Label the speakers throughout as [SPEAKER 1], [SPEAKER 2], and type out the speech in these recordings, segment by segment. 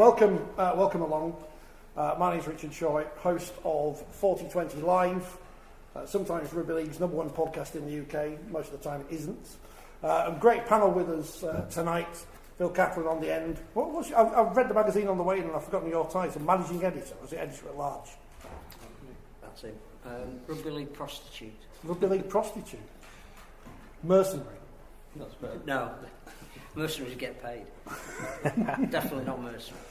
[SPEAKER 1] welcome along. My name is Richard Shaw, host of 4020 Live. Sometimes Rugby League's #1 podcast in the UK. Most of the time it isn't. A great panel with us tonight. Phil Catherine on the end. I've read the magazine on the way in and I've forgotten your title. Managing editor. Was it editor at large?
[SPEAKER 2] That's it. Rugby League prostitute.
[SPEAKER 1] Rugby League prostitute. Mercenary.
[SPEAKER 2] That's better. No. Mercenaries get paid. Definitely not mercenary.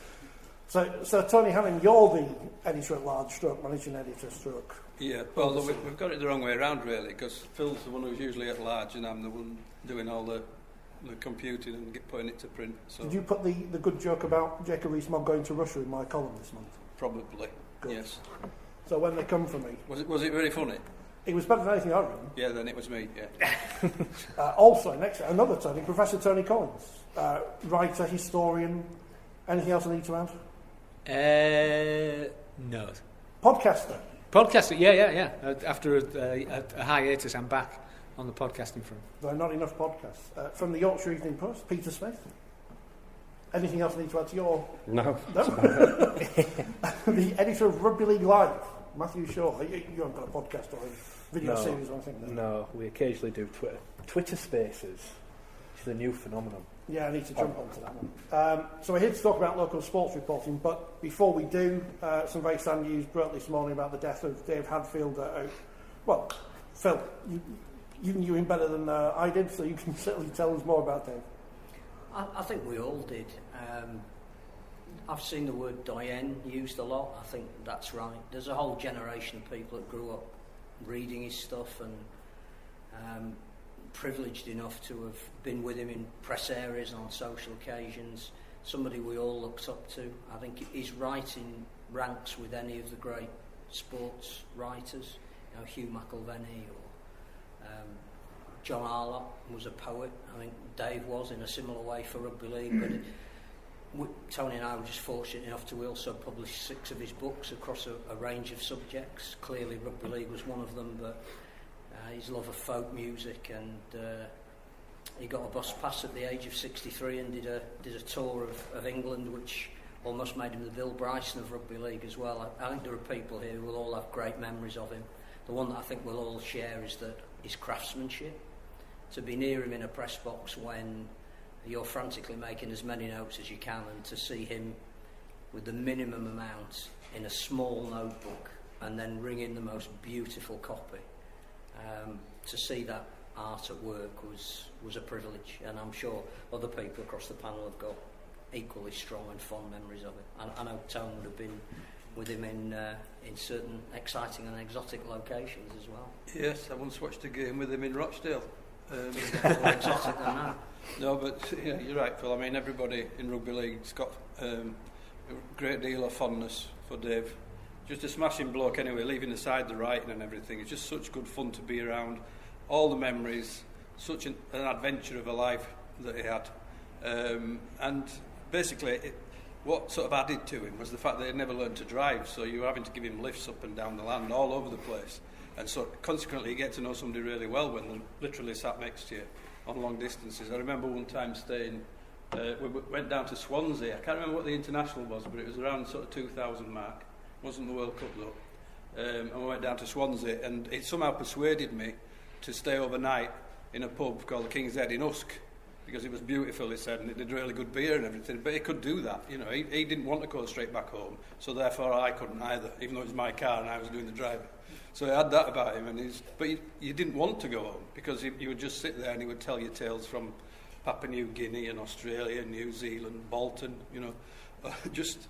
[SPEAKER 1] So Tony Hannan, you're the editor-at-large stroke, managing editor-stroke.
[SPEAKER 3] Yeah, well, we've got it the wrong way around, really, because Phil's the one who's usually at large and I'm the one doing all the computing and putting it to print. So. Did
[SPEAKER 1] you put the good joke about Jacob Rees-Mogg going to Russia in my column this month?
[SPEAKER 3] Probably, good. Yes.
[SPEAKER 1] So when they come for me...
[SPEAKER 3] Was it very funny?
[SPEAKER 1] It was better than anything I've written.
[SPEAKER 3] Yeah, then it was me, yeah.
[SPEAKER 1] Also, another Tony, Professor Tony Collins, writer, historian. Anything else I need to add?
[SPEAKER 4] No.
[SPEAKER 1] Podcaster,
[SPEAKER 4] yeah. After a hiatus, I'm back on the podcasting front.
[SPEAKER 1] There are not enough podcasts. From the Yorkshire Evening Post, Peter Smith. Anything else I need to add to your...
[SPEAKER 5] No.
[SPEAKER 1] The editor of Rugby League Live, Matthew Shaw. You haven't got a podcast or a video series or anything?
[SPEAKER 5] No, we occasionally do Twitter Spaces. It's a new phenomenon.
[SPEAKER 1] Yeah, I need to jump onto that one. So we're here to talk about local sports reporting, but before we do, some very sad news broke this morning about the death of Dave Hadfield. Well, Phil, you knew him better than I did, so you can certainly tell us more about Dave.
[SPEAKER 2] I think we all did. I've seen the word doyen used a lot. I think that's right. There's a whole generation of people that grew up reading his stuff and privileged enough to have been with him in press areas and on social occasions. Somebody we all looked up to. I think his writing ranks with any of the great sports writers. You know, Hugh McIlvenney or John Arlott was a poet. I think Dave was in a similar way for Rugby League. But Tony and I were just fortunate enough to also publish 6 of his books across a range of subjects. Clearly Rugby League was one of them, but his love of folk music, and he got a bus pass at the age of 63 and did a tour of England, which almost made him the Bill Bryson of Rugby League as well. I think there are people here who will all have great memories of him. The one that I think we'll all share is that his craftsmanship. To be near him in a press box when you're frantically making as many notes as you can, and to see him with the minimum amount in a small notebook and then ring in the most beautiful copy. To see that art at work was a privilege, and I'm sure other people across the panel have got equally strong and fond memories of it. I know Tone would have been with him in certain exciting and exotic locations as well.
[SPEAKER 3] Yes, I once watched a game with him in Rochdale.
[SPEAKER 2] More exotic than that.
[SPEAKER 3] No, but yeah, you're right, Phil. I mean, everybody in Rugby League's got a great deal of fondness for Dave. Just a smashing bloke anyway, leaving aside the writing and everything. It's just such good fun to be around. All the memories, such an adventure of a life that he had. And basically, what sort of added to him was the fact that he'd never learned to drive, so you were having to give him lifts up and down the land all over the place. And so consequently you get to know somebody really well when they're literally sat next to you on long distances. I remember one time staying, we went down to Swansea. I can't remember what the international was, but it was around sort of 2000 mark. It wasn't the World Cup though. And we went down to Swansea, and it somehow persuaded me to stay overnight in a pub called the King's Head in Usk, because it was beautiful, he said, and it did really good beer and everything. But he could do that, you know. He didn't want to go straight back home, so therefore I couldn't either, even though it was my car and I was doing the driving. So he had that about him, but you didn't want to go home, because he would just sit there and he would tell you tales from Papua New Guinea and Australia, New Zealand, Bolton, you know. Just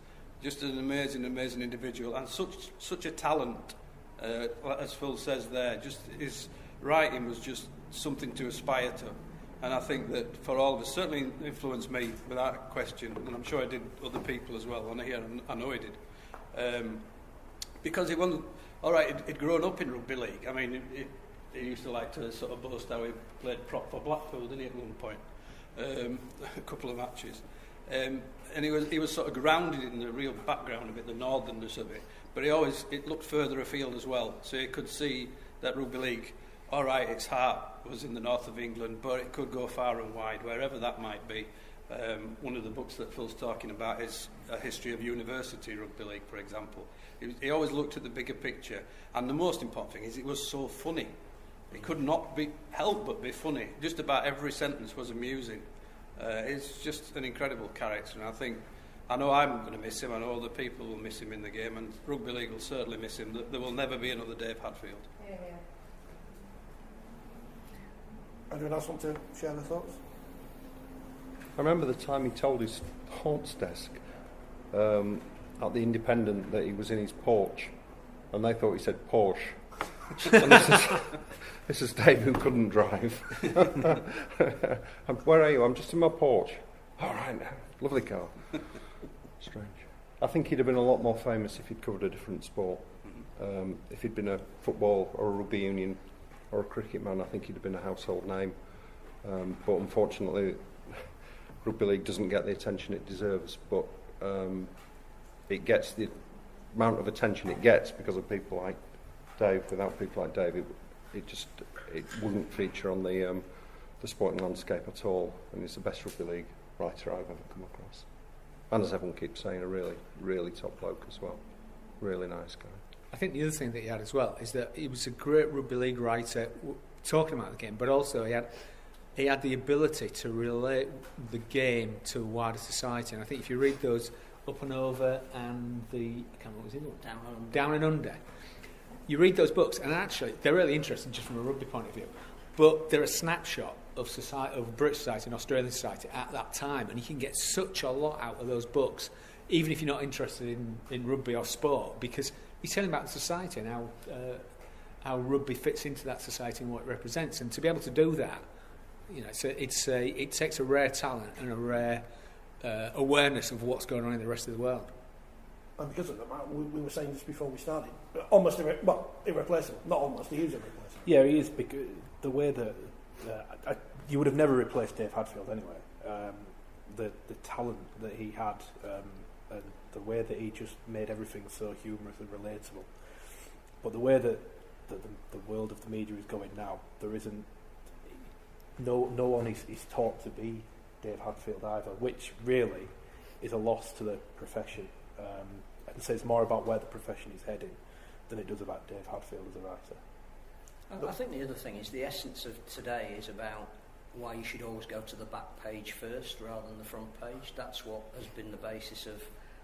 [SPEAKER 3] an amazing individual, and such a talent, as Phil says there. Just his writing was just something to aspire to, and I think that for all of us, certainly influenced me without question, and I'm sure it did other people as well. And here I know he did, because he wasn't. All right, he'd grown up in Rugby League. I mean, he used to like to sort of boast how he played prop for Blackpool, didn't he, at one point? A couple of matches. And he was sort of grounded in the real background of it, the northernness of it. But it looked further afield as well. So you could see that Rugby League, all right, its heart was in the north of England, but it could go far and wide, wherever that might be. One of the books that Phil's talking about is a history of university rugby league, for example. He always looked at the bigger picture, and the most important thing is it was so funny. It could not be helped but be funny. Just about every sentence was amusing. He's just an incredible character, and I know I'm going to miss him. I know other people will miss him in the game, and rugby league will certainly miss him. There will never be another Dave Hadfield.
[SPEAKER 6] Yeah.
[SPEAKER 1] Anyone else want to share their thoughts?
[SPEAKER 7] I remember the time he told his haunts desk at the Independent that he was in his porch, and they thought he said Porsche. And this is Dave who couldn't drive. Where are you? I'm just in my porch. All right now. Lovely car. Strange. I think he'd have been a lot more famous if he'd covered a different sport. If he'd been a football or a rugby union or a cricket man, I think he'd have been a household name. But unfortunately, rugby league doesn't get the attention it deserves. But it gets the amount of attention it gets because of people like Dave. Without people like Dave, it wouldn't feature on the sporting landscape at all. And he's the best rugby league writer I've ever come across. And as everyone keeps saying, a really, really top bloke as well. Really nice guy.
[SPEAKER 4] I think the other thing that he had as well is that he was a great rugby league writer, talking about the game, but also he had the ability to relate the game to wider society. And I think if you read those Up and Over and I can't remember what was it, Down and Under, you read those books, and actually they're really interesting just from a rugby point of view. But they're a snapshot of society, of British society and Australian society at that time, and you can get such a lot out of those books, even if you're not interested in rugby or sport, because he's telling about the society and how rugby fits into that society and what it represents. And to be able to do that, you know, it takes a rare talent and a rare awareness of what's going on in the rest of the world.
[SPEAKER 1] And because of that, we were saying this before we started, almost irreplaceable. Not almost, he is irreplaceable.
[SPEAKER 5] Yeah, he is, because the way that you would have never replaced Dave Hadfield anyway. The talent that he had, and the way that he just made everything so humorous and relatable. But the way that the world of the media is going now, there isn't no one is taught to be Dave Hadfield either, which really is a loss to the profession. And says more about where the profession is heading than it does about Dave Hadfield as a writer.
[SPEAKER 2] I think the other thing is the essence of today is about why you should always go to the back page first rather than the front page. That's what has been the basis of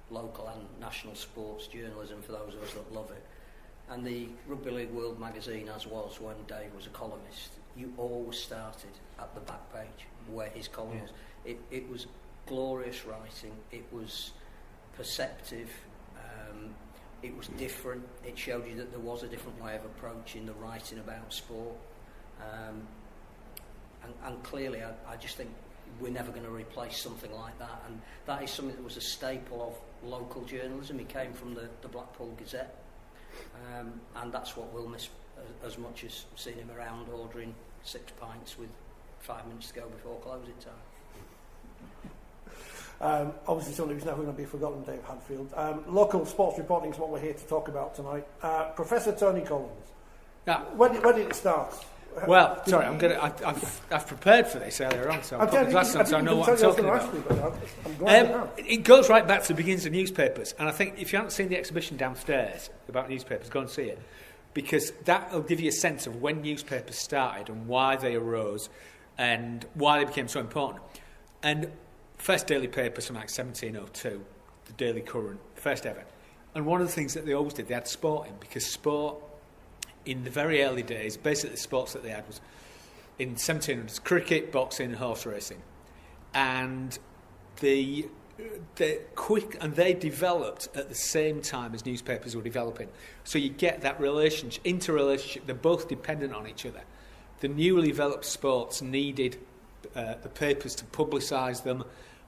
[SPEAKER 2] local and national sports journalism for those of us that love it. And the Rugby League World magazine, as was when Dave was a columnist, you always started at the back page where his column was. It was glorious writing, it was perceptive, it was different, it showed you that there was a different way of approaching the writing about sport, and clearly I just think we're never going to replace something like that, and that is something that was a staple of local journalism. He came from the Blackpool Gazette, and that's what we'll miss as much as seeing him around ordering 6 pints with 5 minutes to go before closing time.
[SPEAKER 1] Obviously somebody who's never going to be forgotten, Dave Hadfield. Local sports reporting is what we're here to talk about tonight. Professor Tony Collins.
[SPEAKER 4] Yeah.
[SPEAKER 1] When did it start?
[SPEAKER 4] Well, sorry, I've prepared for this earlier on, so I've got the glasses on so I know what I'm talking about. It goes right back to the beginnings of newspapers, and I think if you haven't seen the exhibition downstairs about newspapers, go and see it, because that will give you a sense of when newspapers started and why they arose and why they became so important. And first daily paper, something like 1702, the Daily Current, first ever. And one of the things that they always did, they had sport in, because sport, in the very early days, basically the sports that they had was, in 1700s, cricket, boxing and horse racing. And they developed at the same time as newspapers were developing. So you get that interrelationship, they're both dependent on each other. The newly developed sports needed the papers to publicise them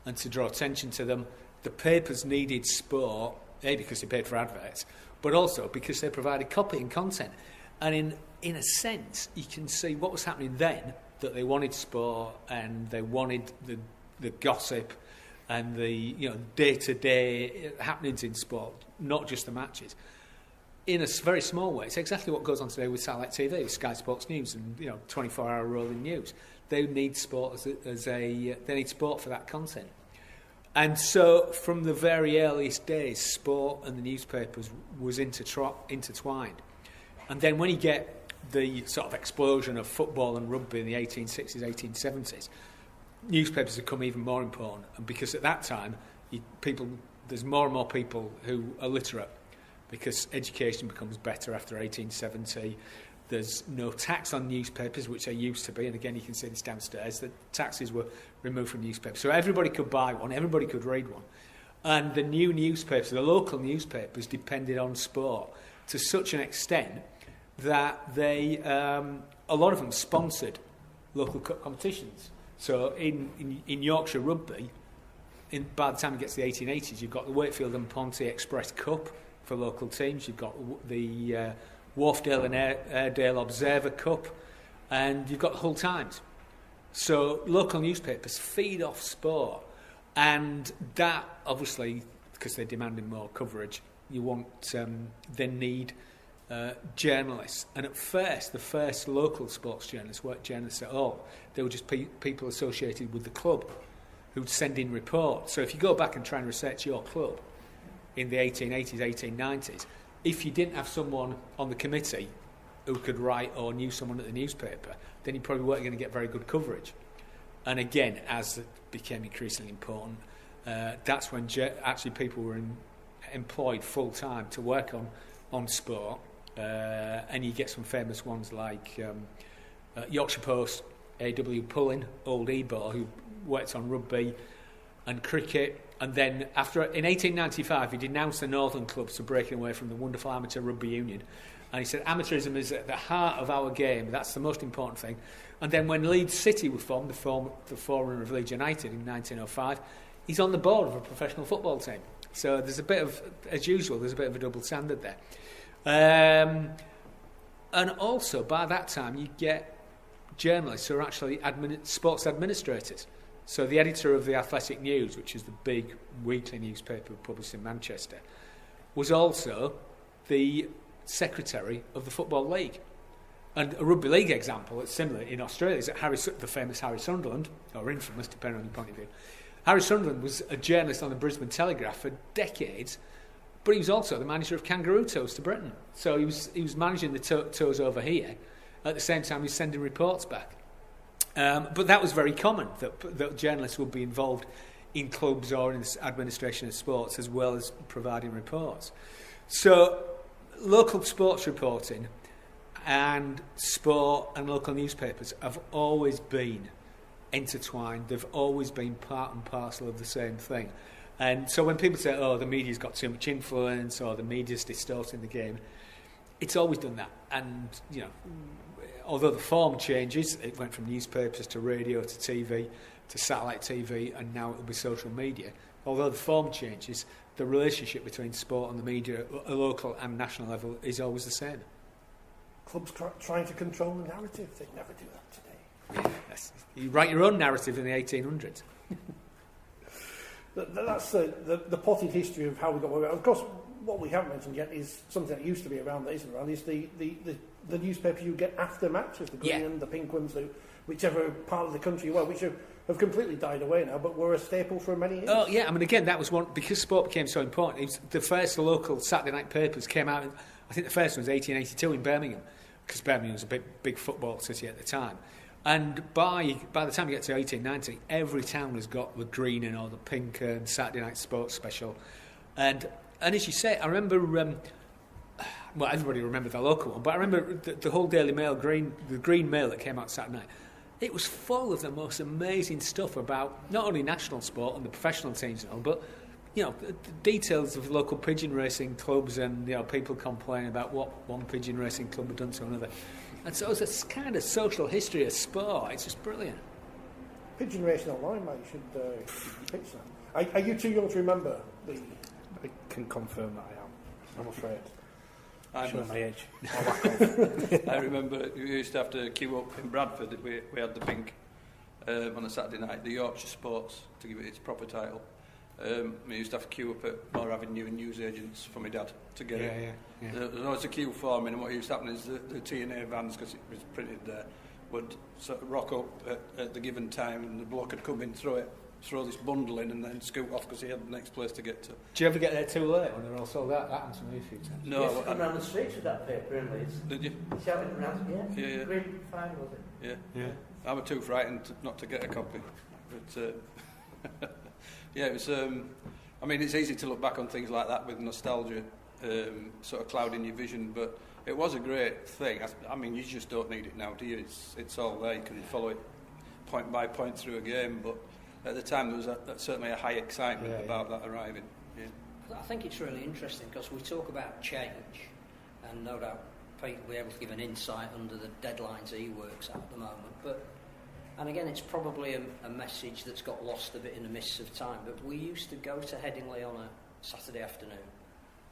[SPEAKER 4] and to draw attention to them. The papers needed sport, A, because they paid for adverts, but also because they provided copy and content. And in a sense, you can see what was happening then, that they wanted sport and they wanted the gossip and the day-to-day happenings in sport, not just the matches. in a very small way, it's exactly what goes on today with satellite TV, Sky Sports News, and 24-hour rolling news. They need sport they need sport for that content. And so, from the very earliest days, sport and the newspapers was intertwined. And then when you get the sort of explosion of football and rugby in the 1860s, 1870s, newspapers become even more important. And because at that time, there's more and more people who are literate, because education becomes better after 1870. There's no tax on newspapers, which there used to be, and again you can see this downstairs, the taxes were removed from newspapers. So everybody could buy one, everybody could read one. And the new newspapers, the local newspapers, depended on sport to such an extent that they, a lot of them sponsored local competitions. So in Yorkshire Rugby, by the time it gets to the 1880s, you've got the Wakefield and Ponty Express Cup for local teams, you've got the Wharfdale and Airedale Observer Cup, and you've got the Hull Times. So local newspapers feed off sport, and that obviously, because they're demanding more coverage, they need journalists. And at first, the first local sports journalists weren't journalists at all. They were just people associated with the club who'd send in reports. So if you go back and try and research your club in the 1880s, 1890s, if you didn't have someone on the committee who could write or knew someone at the newspaper, then you probably weren't going to get very good coverage. And again, as it became increasingly important, that's when actually people were employed full-time to work on sport. And you get some famous ones like Yorkshire Post, A.W. Pullen, old Ebo, who worked on rugby and cricket. And then in 1895, he denounced the northern clubs for breaking away from the wonderful amateur rugby union. And he said, amateurism is at the heart of our game. That's the most important thing. And then when Leeds City was formed, the forerunner of Leeds United in 1905, he's on the board of a professional football team. So there's a bit of, as usual, there's a bit of a double standard there. And also, by that time, you get journalists who are actually sports administrators. So the editor of the Athletic News, which is the big weekly newspaper published in Manchester, was also the secretary of the Football League. And a rugby league example that's similar in Australia is that the famous Harry Sunderland, or infamous depending on your point of view. Harry Sunderland was a journalist on the Brisbane Telegraph for decades, but he was also the manager of Kangaroo Toes to Britain. So he was managing the toes over here. At the same time, he was sending reports back. But that was very common, that journalists would be involved in clubs or in the administration of sports as well as providing reports. So local sports reporting and sport and local newspapers have always been intertwined. They've always been part and parcel of the same thing. And so when people say, oh, the media's got too much influence or the media's distorting the game, it's always done that. And, although the form changes, it went from newspapers to radio to TV to satellite TV, and now it'll be social media. Although the form changes, the relationship between sport and the media at a local and national level is always the same.
[SPEAKER 1] Clubs trying to control the narrative, they never do that today.
[SPEAKER 4] Yes. You write your own narrative in the 1800s.
[SPEAKER 1] That's the potted history of how we got where we are. Of course, what we haven't mentioned yet is something that used to be around that isn't around, is the newspapers you get after matches, the green and the pink ones, whichever part of the country you were, which have completely died away now, but were a staple for many years.
[SPEAKER 4] Oh, yeah, I mean, again, that was one, because sport became so important, it was the first local Saturday night papers came out, I think the first one was 1882 in Birmingham, because Birmingham was a big football city at the time. And by the time you get to 1890, every town has got the green and or the pink and Saturday night sports special. And as you say, I remember, well, everybody remembers the local one, but I remember the whole Daily Mail, the Green Mail that came out Saturday night. It was full of the most amazing stuff about not only national sport and the professional teams and all, but the details of local pigeon racing clubs and people complaining about what one pigeon racing club had done to another. And so it's a kind of social history of sport. It's just brilliant.
[SPEAKER 1] Pigeon racing online, mate. You should pitch that. Are you too young to remember the...
[SPEAKER 5] I can confirm that I am. I'm afraid.
[SPEAKER 3] I'm
[SPEAKER 5] showing my age.
[SPEAKER 3] I remember we used to have to queue up in Bradford. We had the pink on a Saturday night, the Yorkshire Sports, to give it its proper title. I used to have to queue up at Moore Avenue and newsagents for my dad to get it.
[SPEAKER 4] Yeah.
[SPEAKER 3] There was always a queue for me, and what used to happen is the T&A vans, because it was printed there, would sort of rock up at the given time, and the bloke would come in, throw this bundle in, and then scoot off because he had the next place to get to.
[SPEAKER 4] Do you ever get there too late when they're all sold out? That happened to me a few times.
[SPEAKER 3] No,
[SPEAKER 6] You used to come around the streets with that paper in Leeds.
[SPEAKER 3] Did you?
[SPEAKER 6] Shouting around,
[SPEAKER 3] Yeah.
[SPEAKER 6] Grade 5, was it?
[SPEAKER 3] Yeah. I was too frightened not to get a copy. But yeah, it was. I mean, it's easy to look back on things like that with nostalgia, sort of clouding your vision. But it was a great thing. I mean, you just don't need it now, do you? It's all there. You can follow it point by point through a game. But at the time, there was certainly a high excitement about that arriving. Yeah.
[SPEAKER 2] I think it's really interesting because we talk about change, and no doubt Pete will be able to give an insight under the deadlines he works at the moment. And again, it's probably a message that's got lost a bit in the mists of time, but we used to go to Headingley on a Saturday afternoon,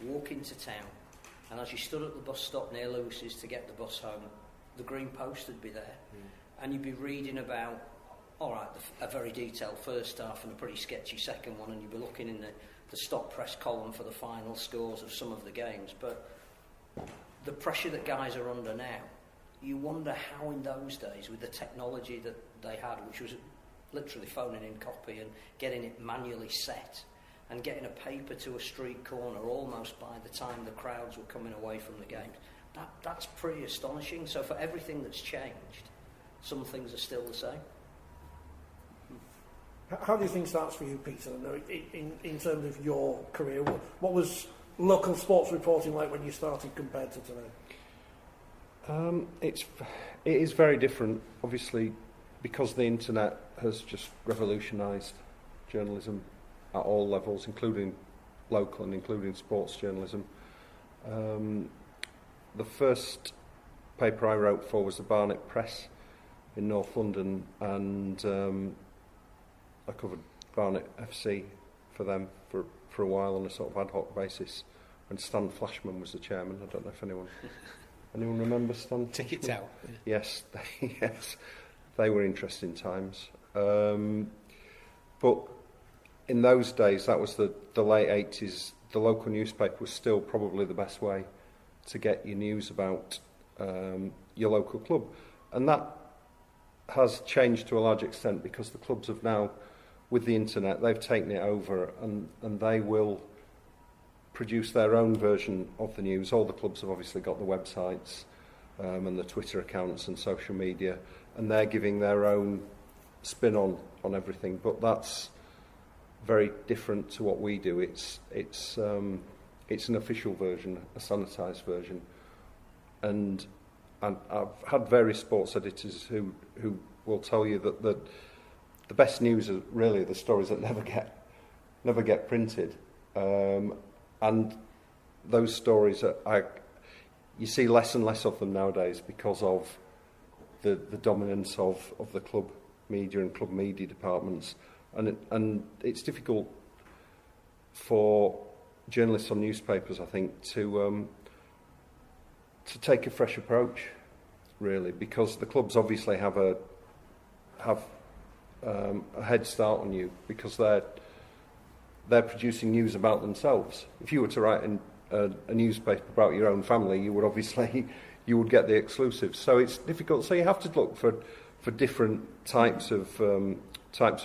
[SPEAKER 2] walk into town, and as you stood at the bus stop near Lewis's to get the bus home, the Green Post would be there, and you'd be reading about, a very detailed first half and a pretty sketchy second one, and you'd be looking in the stop press column for the final scores of some of the games. But the pressure that guys are under now, you wonder how in those days, with the technology that they had, which was literally phoning in copy and getting it manually set and getting a paper to a street corner almost by the time the crowds were coming away from the games, that's pretty astonishing. So for everything that's changed, some things are still the same.
[SPEAKER 1] How do you think starts for you, Peter, in terms of your career? What was local sports reporting like when you started compared to today?
[SPEAKER 7] It is very different, obviously, because the internet has just revolutionised journalism at all levels, including local and including sports journalism. The first paper I wrote for was the Barnet Press in North London, and I covered Barnet FC for them for a while on a sort of ad hoc basis, and Stan Flashman was the chairman. I don't know if anyone remember Stan?
[SPEAKER 4] Tickets out.
[SPEAKER 7] Yes, they were interesting times. But in those days, that was the late 80s, the local newspaper was still probably the best way to get your news about your local club. And that has changed to a large extent because the clubs have now, with the internet, they've taken it over and they will produce their own version of the news. All the clubs have obviously got the websites and the Twitter accounts and social media, and they're giving their own spin on everything. But that's very different to what we do. It's an official version, a sanitised version, and I've had various sports editors who will tell you that the best news are really the stories that never get printed. And those stories, you see less and less of them nowadays because of the dominance of the club media and club media departments. And it's difficult for journalists on newspapers, I think, to take a fresh approach, really, because the clubs obviously have a head start on you because they're producing news about themselves. If you were to write a newspaper about your own family, you would get the exclusives. So it's difficult. So you have to look for different types of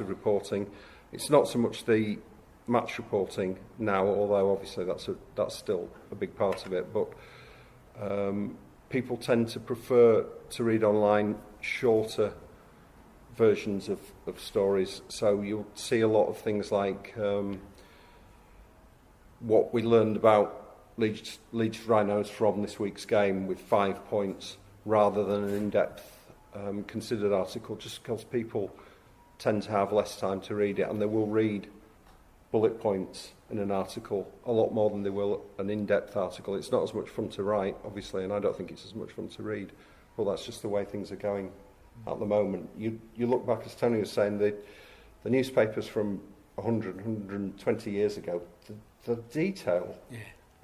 [SPEAKER 7] reporting. It's not so much the match reporting now, although obviously that's still a big part of it. But people tend to prefer to read online shorter versions of stories. So you'll see a lot of things like what we learned about Leeds Rhinos from this week's game with 5 points rather than an in-depth considered article, just because people tend to have less time to read it, and they will read bullet points in an article a lot more than they will an in-depth article. It's not as much fun to write, obviously, and I don't think it's as much fun to read, but that's just the way things are going at the moment. You look back, as Tony was saying, the newspapers from 100, 120 years ago, the detail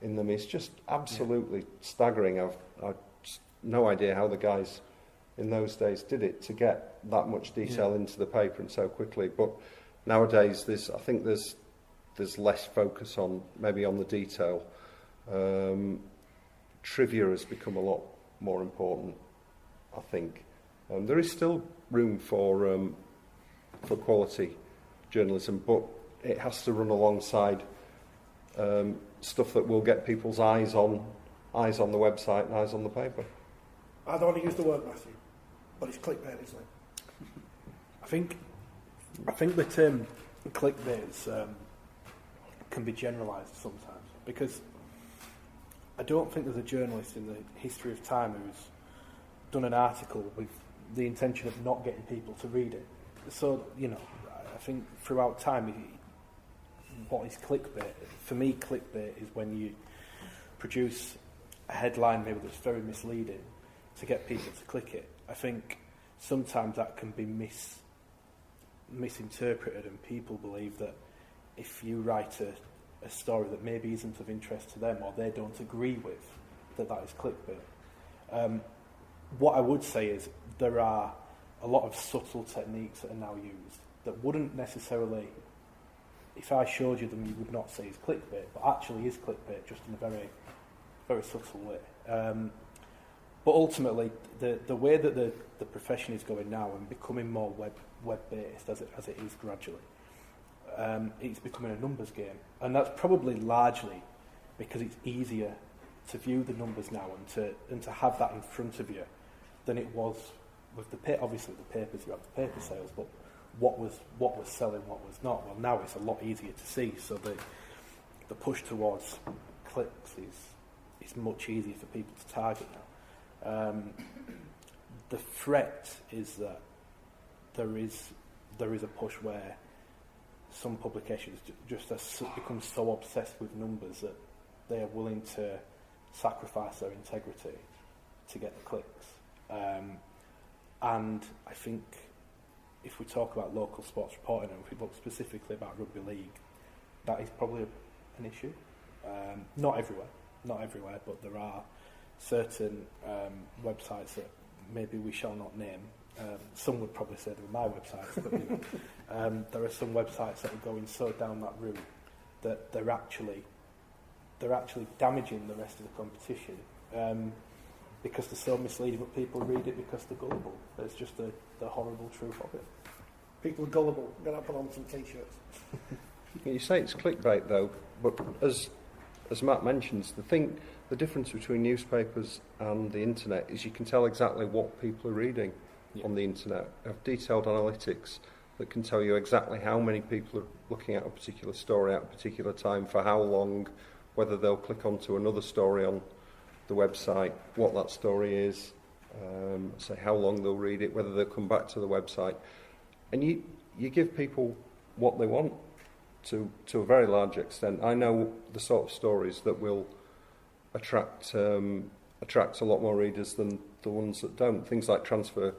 [SPEAKER 7] in them is just absolutely staggering. I've just no idea how the guys in those days did it to get that much detail into the paper and so quickly. But nowadays, I think there's there's less focus on maybe on the detail. Trivia has become a lot more important, I think. There is still room for quality journalism, but it has to run alongside stuff that will get people's eyes on the website and eyes on the paper.
[SPEAKER 1] I don't want to use the word, Matthew, but it's clickbait, isn't it?
[SPEAKER 5] I think the term clickbait can be generalised sometimes, because I don't think there's a journalist in the history of time who's done an article with the intention of not getting people to read it. So, I think throughout time, what is clickbait? For me, clickbait is when you produce a headline maybe that's very misleading to get people to click it. I think sometimes that can be misinterpreted, and people believe that if you write a story that maybe isn't of interest to them or they don't agree with, that is clickbait. What I would say is there are a lot of subtle techniques that are now used that wouldn't necessarily, if I showed you them, you would not say is clickbait, but actually is clickbait, just in a very, very subtle way. But ultimately, the way that the profession is going now and becoming more web-based as it is gradually, it's becoming a numbers game. And that's probably largely because it's easier to view the numbers now and to have that in front of you than it was with obviously the papers. You have the paper sales, but what was selling, what was not. Well, now it's a lot easier to see. So the push towards clicks is much easier for people to target now. The threat is that there is a push where some publications just become so obsessed with numbers that they are willing to sacrifice their integrity to get the clicks. And I think if we talk about local sports reporting, and if we look specifically about rugby league, that is probably an issue. Not everywhere, but there are certain websites that maybe we shall not name. Some would probably say they were my websites, but there are some websites that are going so down that route that they're actually damaging the rest of the competition because they're so misleading, but people read it because they're gullible. That's just the horrible truth of it.
[SPEAKER 1] People are gullible. I'm going to put on some t-shirts.
[SPEAKER 7] You say it's clickbait though, but as Matt mentions, the difference between newspapers and the internet is you can tell exactly what people are reading on the internet. You have detailed analytics that can tell you exactly how many people are looking at a particular story at a particular time, for how long, whether they'll click onto another story on the website, what that story is, say how long they'll read it, whether they'll come back to the website. And you give people what they want to a very large extent. I know the sort of stories that will attract a lot more readers than the ones that don't. Things like transfer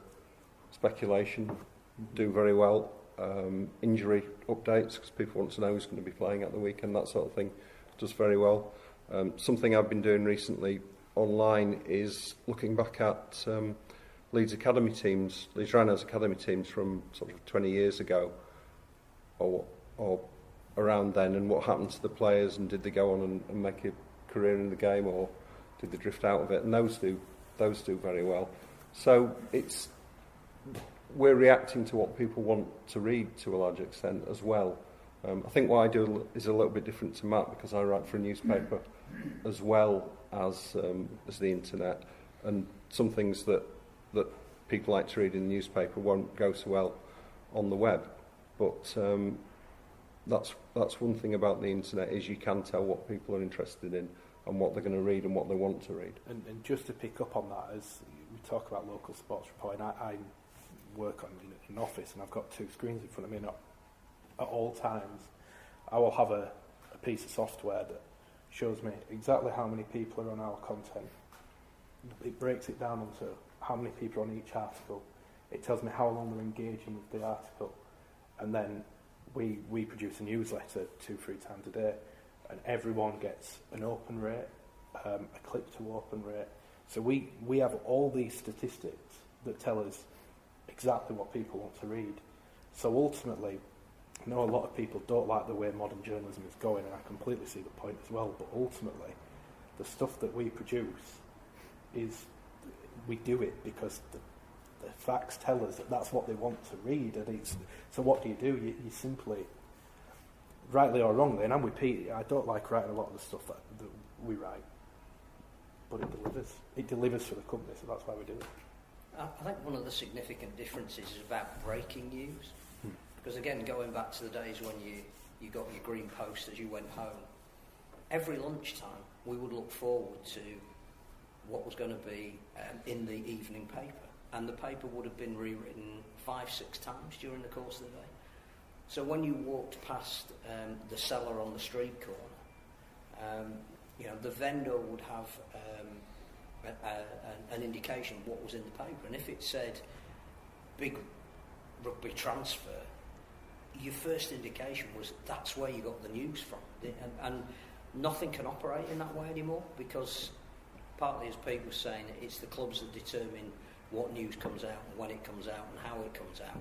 [SPEAKER 7] speculation do very well. Injury updates, because people want to know who's going to be playing at the weekend, that sort of thing, does very well. Something I've been doing recently online is looking back at Leeds Academy teams, Leeds Rhinos Academy teams from sort of 20 years ago, or around then, and what happened to the players, and did they go on and make a career in the game, or did they drift out of it? And those do very well. So we're reacting to what people want to read to a large extent as well. I think what I do is a little bit different to Matt, because I write for a newspaper as well as the internet, and some things that people like to read in the newspaper won't go so well on the web. But that's one thing about the internet, is you can tell what people are interested in and what they're going to read and what they want to read.
[SPEAKER 5] And just to pick up on that, as we talk about local sports reporting, I work in an office and I've got two screens in front of me, and at all times I will have a piece of software that shows me exactly how many people are on our content. It breaks it down into how many people are on each article. It tells me how long they're engaging with the article, and then we produce a newsletter 2-3 times a day, and everyone gets an open rate, a click to open rate. So we have all these statistics that tell us exactly what people want to read. So ultimately, I know a lot of people don't like the way modern journalism is going, and I completely see the point as well, but ultimately, the stuff that we produce we do it because the facts tell us that that's what they want to read, and so what do? You simply, rightly or wrongly, and I'm with Pete, I don't like writing a lot of the stuff that we write, but it delivers. It delivers for the company, so that's why we do it.
[SPEAKER 2] I think one of the significant differences is about breaking news. Because again, going back to the days when you got your green post as you went home, every lunchtime we would look forward to what was going to be in the evening paper. And the paper would have been rewritten 5-6 times during the course of the day. So when you walked past the seller on the street corner, the vendor would have an indication of what was in the paper. And if it said big rugby transfer, your first indication was that's where you got the news from. And nothing can operate in that way anymore, because partly, as Pete was saying, it's the clubs that determine what news comes out and when it comes out and how it comes out.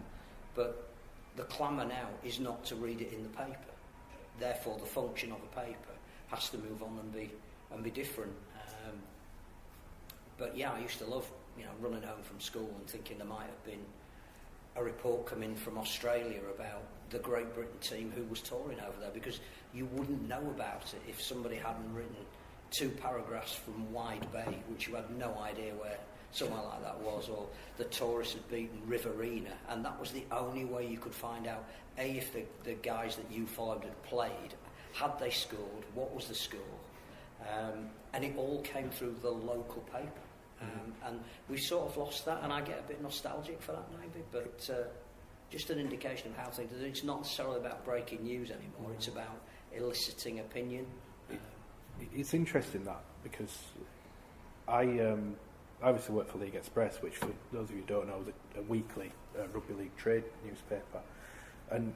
[SPEAKER 2] But the clamour now is not to read it in the paper. Therefore, the function of a paper has to move on and be different. But yeah, I used to love running home from school and thinking there might have been a report coming from Australia about the Great Britain team who was touring over there, because you wouldn't know about it if somebody hadn't written 2 paragraphs from Wide Bay, which you had no idea where somewhere like that was, or the tourists had beaten Riverina, and that was the only way you could find out, A, if the guys that you followed had played, had they scored, what was the score, and it all came through the local paper. And we sort of lost that, and I get a bit nostalgic for that maybe, but just an indication of how things are. It's not necessarily about breaking news anymore, it's about eliciting opinion.
[SPEAKER 5] It's interesting that, because I obviously work for League Express, which for those of you who don't know is a weekly rugby league trade newspaper, and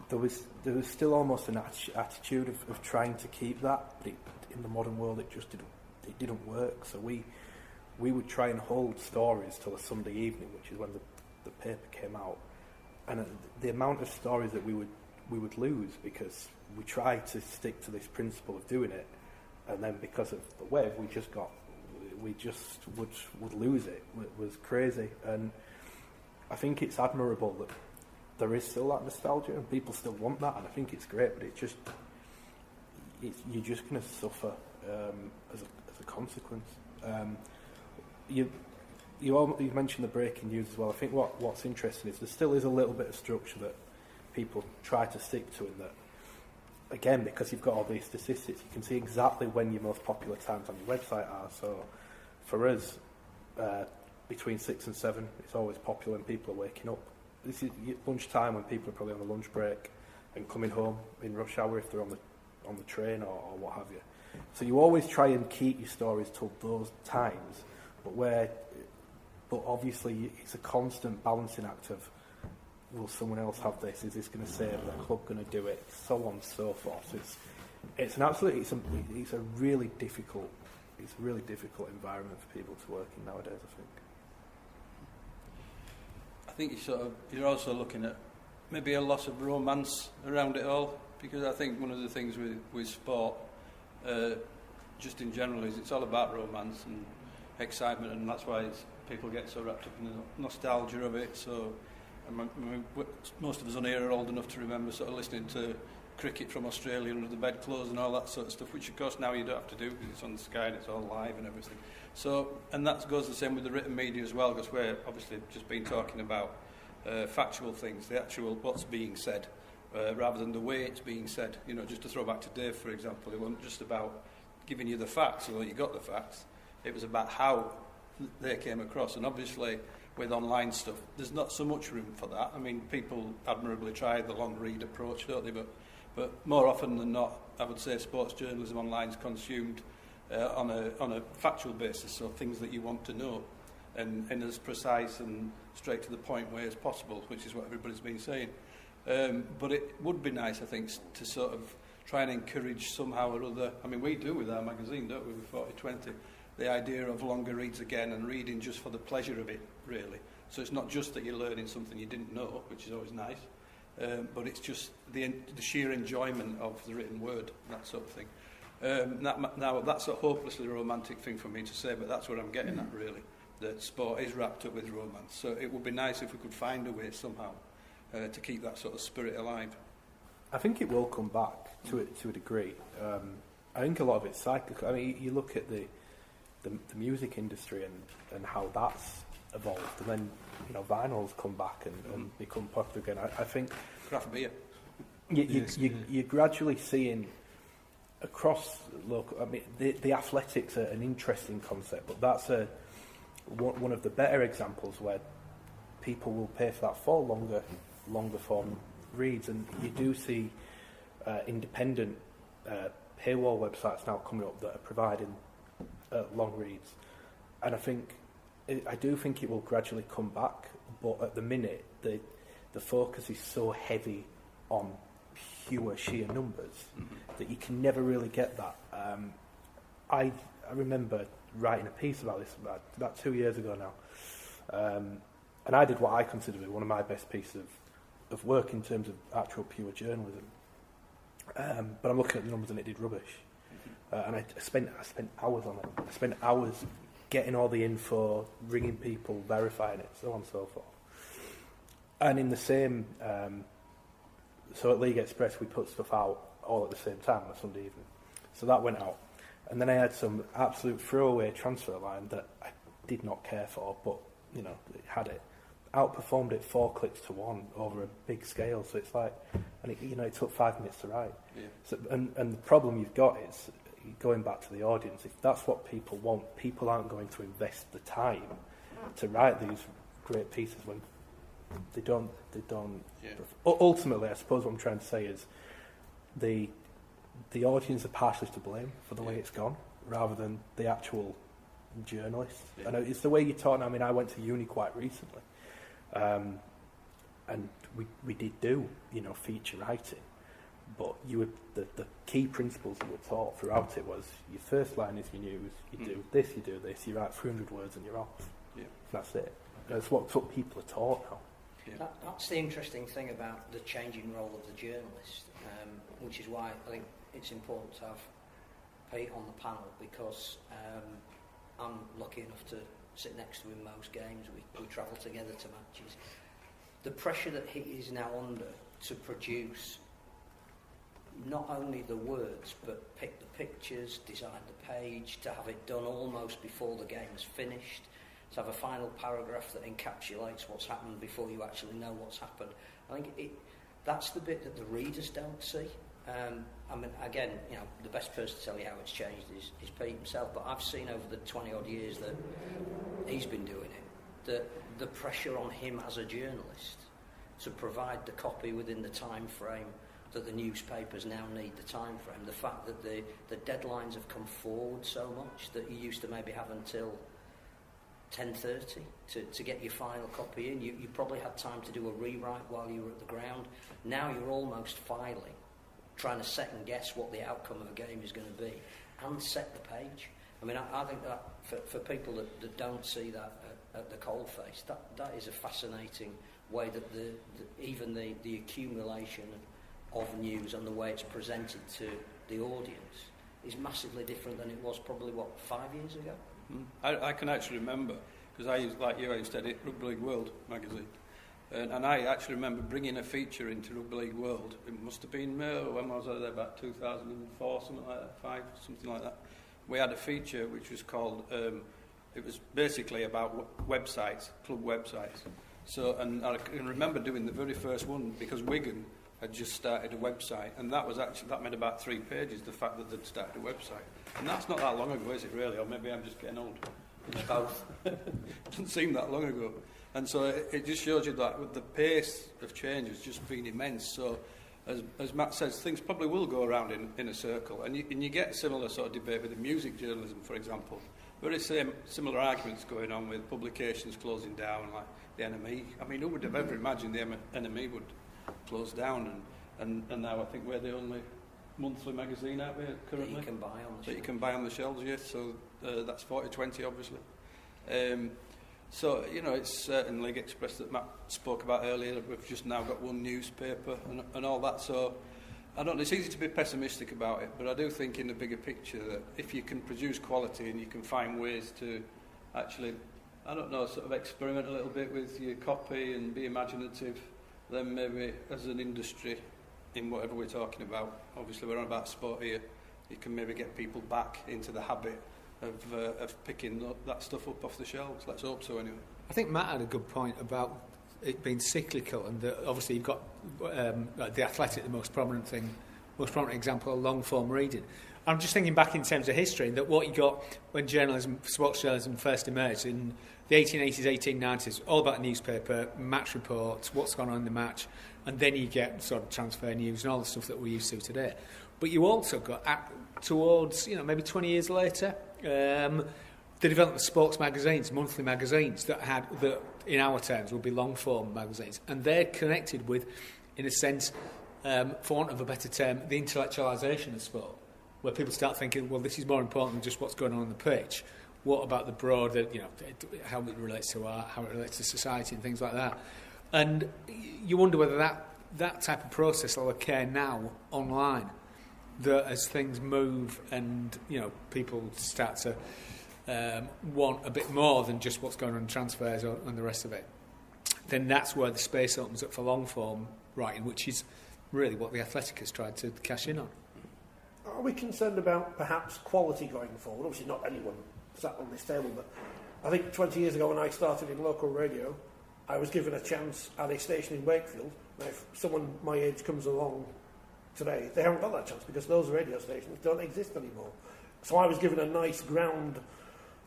[SPEAKER 5] there was still almost an attitude of trying to keep that, but in the modern world it just didn't work. So we would try and hold stories till a Sunday evening, which is when the paper came out, and the amount of stories that we would lose because we tried to stick to this principle of doing it, and then because of the web we just would lose it. It was crazy, and I think it's admirable that there is still that nostalgia and people still want that, and I think it's great, but you're just going to suffer as a consequence. You mentioned the breaking news as well. I think what's interesting is there still is a little bit of structure that people try to stick to, in that, again, because you've got all these statistics, you can see exactly when your most popular times on your website are. So for us, between 6 and 7, it's always popular when people are waking up. This is lunchtime when people are probably on the lunch break and coming home in rush hour if they're on the train or what have you. So you always try and keep your stories till those times, but obviously it's a constant balancing act of, will someone else have this? Is this going to save the club? Going to do it? So on and so forth. So it's a really difficult environment for people to work in nowadays, I think.
[SPEAKER 3] You're also looking at maybe a loss of romance around it all, because I think one of the things with sport, just in general, is it's all about romance and excitement, and that's why people get so wrapped up in the nostalgia of it. So most of us on here are old enough to remember sort of listening to cricket from Australia under the bedclothes and all that sort of stuff, which of course now you don't have to do because it's on the Sky and it's all live and everything. So, and that goes the same with the written media as well, because we're obviously just been talking about factual things, the actual what's being said, rather than the way it's being said. You know, just to throw back to Dave, for example, it wasn't just about giving you the facts, although you got the facts. It was about how they came across, and obviously with online stuff, there's not so much room for that. I mean, people admirably try the long read approach, don't they? But more often than not, I would say sports journalism online is consumed on a factual basis, so things that you want to know, and as precise and straight to the point way as possible, which is what everybody's been saying. But it would be nice, I think, to sort of try and encourage somehow or other. I mean, we do with our magazine, don't we, with 4020, the idea of longer reads again and reading just for the pleasure of it, really. So it's not just that you're learning something you didn't know, which is always nice, but it's just the sheer enjoyment of the written word, that sort of thing. Now, that's a hopelessly romantic thing for me to say, but that's what I'm getting at, really, that sport is wrapped up with romance. So it would be nice if we could find a way somehow to keep that sort of spirit alive.
[SPEAKER 5] I think it will come back to a degree. I think a lot of it's cyclical. I mean, you look at the music industry and how that's evolved, and then vinyl's come back and become popular again. I think
[SPEAKER 3] Craft beer.
[SPEAKER 5] You're gradually seeing across local. I mean, the athletics are an interesting concept, but that's one of the better examples where people will pay for that for longer form reads, and you do see independent paywall websites now coming up that are providing long reads, and I do think it will gradually come back, but at the minute the focus is so heavy on pure sheer numbers that you can never really get that. I remember writing a piece about this about 2 years ago now, and I did what I consider to be one of my best pieces of work in terms of actual pure journalism. But I'm looking at the numbers and it did rubbish. And I spent hours on it. I spent hours getting all the info, ringing people, verifying it, so on and so forth. And in the same, so at League Express we put stuff out all at the same time on a Sunday evening. So that went out. And then I had some absolute throwaway transfer line that I did not care for, but, it had it. Outperformed it 4 clicks to 1 over a big scale. So it's like, and it took 5 minutes to write.
[SPEAKER 3] Yeah.
[SPEAKER 5] So, and the problem you've got is, going back to the audience, if that's what people want, people aren't going to invest the time to write these great pieces when they don't.
[SPEAKER 3] Yeah.
[SPEAKER 5] Ultimately, I suppose what I'm trying to say is the audience are partially to blame for the way it's gone, rather than the actual journalists.
[SPEAKER 3] Yeah.
[SPEAKER 5] I know it's the way you talk. I mean, I went to uni quite recently, and we did do feature writing, but the key principles that were taught throughout it was your first line is your news. You do this, you do this. You write 300 words and you're off.
[SPEAKER 3] Yeah.
[SPEAKER 5] That's it. That's what people are taught now.
[SPEAKER 3] Yeah.
[SPEAKER 2] That's the interesting thing about the changing role of the journalist, which is why I think it's important to have Pete on the panel, because I'm lucky enough to sit next to him most games. We travel together to matches. The pressure that he is now under to produce not only the words, but pick the pictures, design the page, to have it done almost before the game is finished, to have a final paragraph that encapsulates what's happened before you actually know what's happened. I think that's the bit that the readers don't see. I mean, again, the best person to tell you how it's changed is Pete himself, but I've seen over the 20-odd years that he's been doing it, that the pressure on him as a journalist to provide the copy within the time frame that the newspapers now need the time frame, the fact that the deadlines have come forward so much that you used to maybe have until 10:30 to get your final copy in. You probably had time to do a rewrite while you were at the ground. Now you're almost filing, trying to second guess what the outcome of a game is going to be, and set the page. I mean, I think that for people that don't see that at the coalface, that is a fascinating way that even the accumulation of news and the way it's presented to the audience is massively different than it was probably, 5 years ago?
[SPEAKER 3] I can actually remember, because I used to edit Rugby League World magazine, and I actually remember bringing a feature into Rugby League World. It must have been, when was I there, about 2004, something like that, 5, something like that. We had a feature which was called, it was basically about websites, club websites. So, and I can remember doing the very first one, because Wigan had just started a website, and that made about 3 pages, the fact that they'd started a website. And that's not that long ago, is it really? Or maybe I'm just getting old.
[SPEAKER 2] It's both.
[SPEAKER 3] Doesn't seem that long ago. And so it just shows you that the pace of change has just been immense. So, as Matt says, things probably will go around in a circle. And you get similar sort of debate with the music journalism, for example. Very similar arguments going on with publications closing down, like the NME. I mean, who would have ever imagined the NME would close down? And now I think we're the only monthly magazine out there currently
[SPEAKER 2] that you can buy on the shelves.
[SPEAKER 3] Yes, so that's Forty20, obviously. So, you know, it's in League Express that Matt spoke about earlier. We've just now got one newspaper and all that. So, I don't know, it's easy to be pessimistic about it, but I do think in the bigger picture that if you can produce quality and you can find ways to actually, I don't know, sort of experiment a little bit with your copy and be imaginative, then maybe as an industry, in whatever we're talking about, obviously we're on about sport here, you can maybe get people back into the habit of picking that stuff up off the shelves. Let's hope so anyway.
[SPEAKER 4] I think Matt had a good point about it being cyclical, and that obviously you've got the Athletic, the most prominent example of long form reading. I'm just thinking back in terms of history, that what you got when sports journalism first emerged in the 1880s, 1890s, all about the newspaper, match reports, what's gone on in the match, and then you get sort of transfer news and all the stuff that we're used to today. But you also got towards, you know, maybe 20 years later, the development of sports magazines, monthly magazines that in our terms would be long form magazines, and they're connected with, in a sense, for want of a better term, the intellectualisation of sport, where people start thinking, well, this is more important than just what's going on the pitch. What about the broader, you know, how it relates to art, how it relates to society and things like that. And you wonder whether that type of process will occur now online, that as things move and, you know, people start to want a bit more than just what's going on in transfers and the rest of it, then that's where the space opens up for long form writing, which is really what the Athletic has tried to cash in on.
[SPEAKER 1] Are we concerned about perhaps quality going forward? Obviously not anyone sat on this table, but I think 20 years ago when I started in local radio, I was given a chance at a station in Wakefield. Now, if someone my age comes along today, they haven't got that chance because those radio stations don't exist anymore. So I was given a nice ground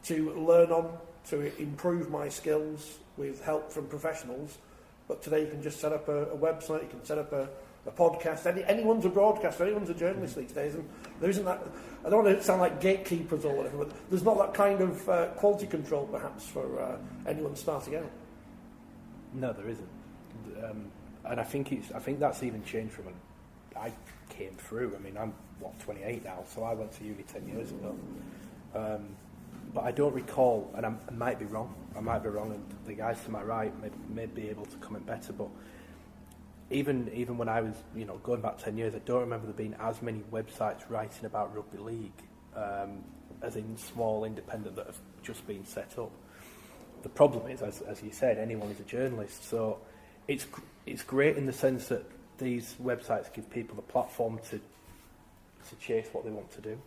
[SPEAKER 1] to learn on, to improve my skills with help from professionals. But today you can just set up a website, you can set up a podcast. Anyone's a broadcaster, anyone's a journalist these days, and there isn't that. I don't want to sound like gatekeepers or whatever, but there's not that kind of quality control perhaps for anyone starting out.
[SPEAKER 5] No, there isn't, and I think that's even changed from when I came through. I mean, I'm 28 now, so I went to uni 10 years ago. But I don't recall, and I might be wrong, and the guys to my right may be able to comment better, but even when I was, you know, going back 10 years, I don't remember there being as many websites writing about rugby league, as in small independent that have just been set up. The problem is, as you said, anyone is a journalist, so it's great in the sense that these websites give people the platform to chase what they want to do,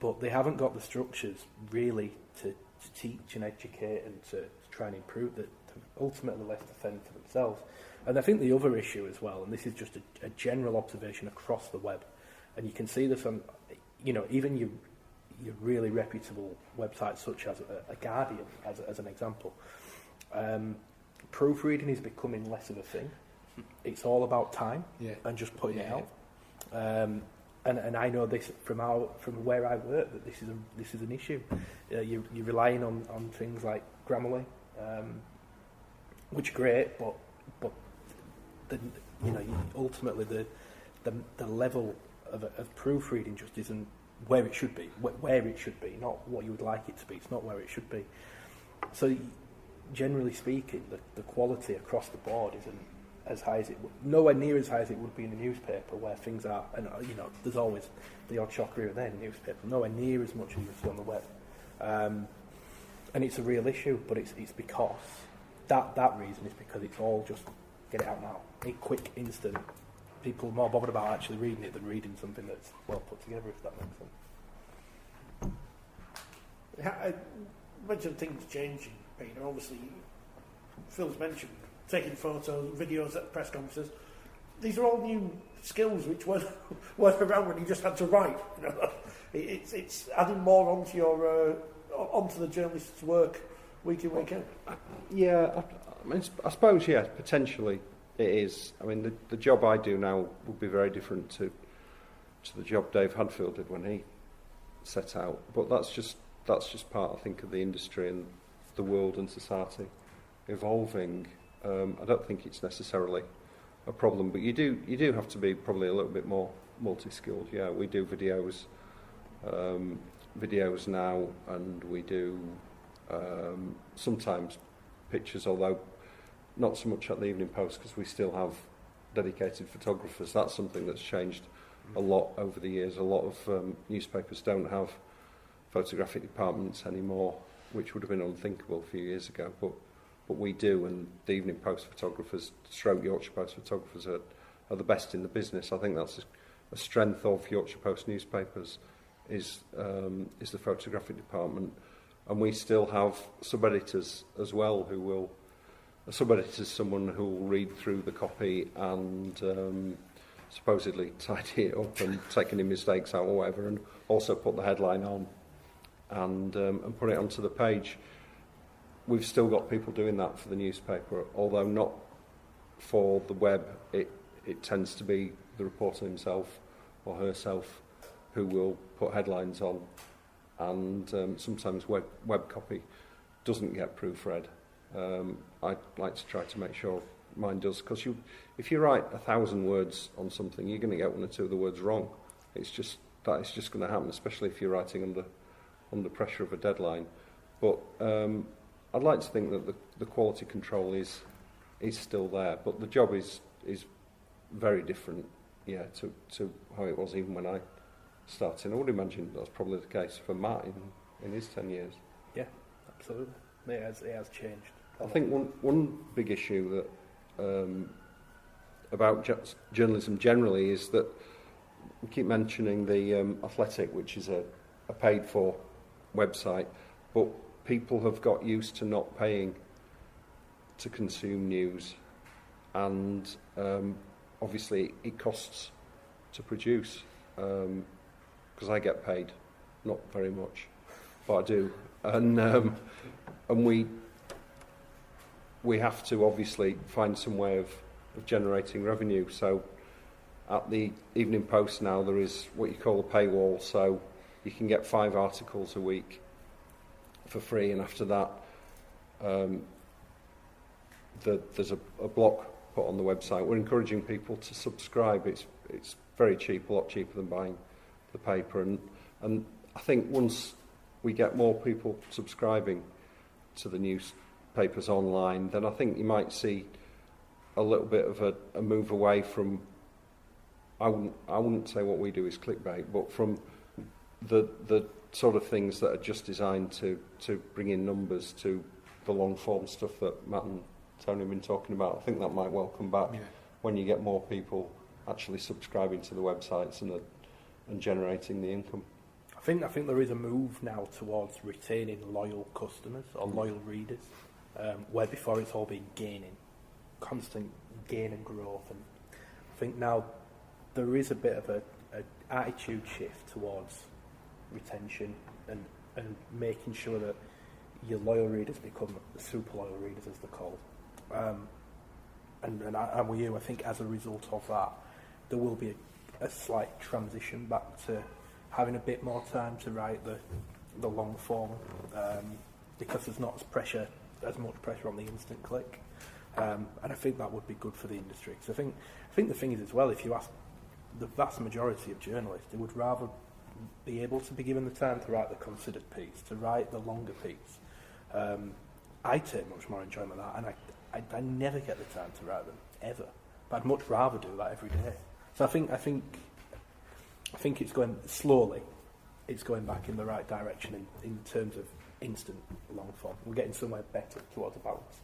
[SPEAKER 5] but they haven't got the structures really to teach and educate and to try and improve that, ultimately left to fend for themselves. And I think the other issue as well, and this is just a general observation across the web, and you can see this on, you know, even your really reputable websites such as a Guardian, as an example. Proofreading is becoming less of a thing. It's all about time and just putting it out. And I know this from where I work, that this is an issue. You're relying on things like Grammarly, which are great, but ultimately the level of proofreading just isn't where it should be. Not what you would like it to be. It's not where it should be. So, generally speaking, the quality across the board isn't as high as it would, nowhere near as high as it would be in a newspaper, where things are, and you know, there's always the odd shocker here and there in a newspaper, nowhere near as much as you see on the web. And it's a real issue, but it's because that reason is because it's all just get it out now, a quick, instant. People are more bothered about actually reading it than reading something that's well put together, if that makes sense.
[SPEAKER 1] I mentioned things changing, Peter. Obviously, Phil's mentioned taking photos, videos at press conferences. These are all new skills which weren't around when you just had to write. You know, it's adding more onto the journalist's work week in, week out.
[SPEAKER 7] Yeah, I suppose, yeah, potentially it is. I mean, the job I do now would be very different to the job Dave Hadfield did when he set out. But that's just part, I think, of the industry and the world and society evolving. I don't think it's necessarily a problem, but you do have to be probably a little bit more multi-skilled. Yeah, we do videos now, and we do sometimes pictures, although not so much at the Evening Post because we still have dedicated photographers. That's something that's changed a lot over the years. A lot of newspapers don't have photographic departments anymore, which would have been unthinkable a few years ago, but we do, and the Evening Post photographers, stroke Yorkshire Post photographers are the best in the business. I think that's a strength of Yorkshire Post newspapers is the photographic department, and we still have sub-editors as well who will. A sub-editor is someone who will read through the copy and supposedly tidy it up and take any mistakes out or whatever, and also put the headline on and put it onto the page. We've still got people doing that for the newspaper, although not for the web. It tends to be the reporter himself or herself who will put headlines on, and sometimes web copy doesn't get proofread. I'd like to try to make sure mine does, because if you write 1,000 words on something, you're going to get one or two of the words wrong. That is just going to happen, especially if you're writing under pressure of a deadline. But I'd like to think that the quality control is still there, but the job is very different, to how it was even when I started. I would imagine that's probably the case for Matt in his 10 years.
[SPEAKER 5] Yeah, absolutely. It has changed.
[SPEAKER 7] I think one big issue that about journalism generally is that we keep mentioning the Athletic, which is a paid-for website, but people have got used to not paying to consume news, and obviously it costs to produce, because I get paid, not very much, but I do, and we have to obviously find some way of generating revenue. So at the Evening Post now there is what you call a paywall, so you can get 5 articles a week for free, and after that there's a block put on the website. We're encouraging people to subscribe. It's very cheap, a lot cheaper than buying the paper, and I think once we get more people subscribing to the newspapers online, then I think you might see a little bit of a move away from, I wouldn't say what we do is clickbait, but from the sort of things that are just designed to bring in numbers, to the long form stuff that Matt and Tony have been talking about. I think that might well come back when you get more people actually subscribing to the websites and generating the income.
[SPEAKER 5] I think there is a move now towards retaining loyal customers or loyal readers, where before it's all been constant gain and growth. And I think now there is a bit of a attitude shift towards retention and making sure that your loyal readers become super loyal readers, as they're called. And I'm with you. I think as a result of that, there will be a slight transition back to having a bit more time to write the long form, because there's not as much pressure on the instant click, and I think that would be good for the industry. Because I think the thing is as well, if you ask the vast majority of journalists, they would rather be able to be given the time to write the considered piece, to write the longer piece. I take much more enjoyment of that, and I never get the time to write them ever. But I'd much rather do that every day. So I think it's going slowly. It's going back in the right direction in terms of instant long form. We're getting somewhere better towards a balance.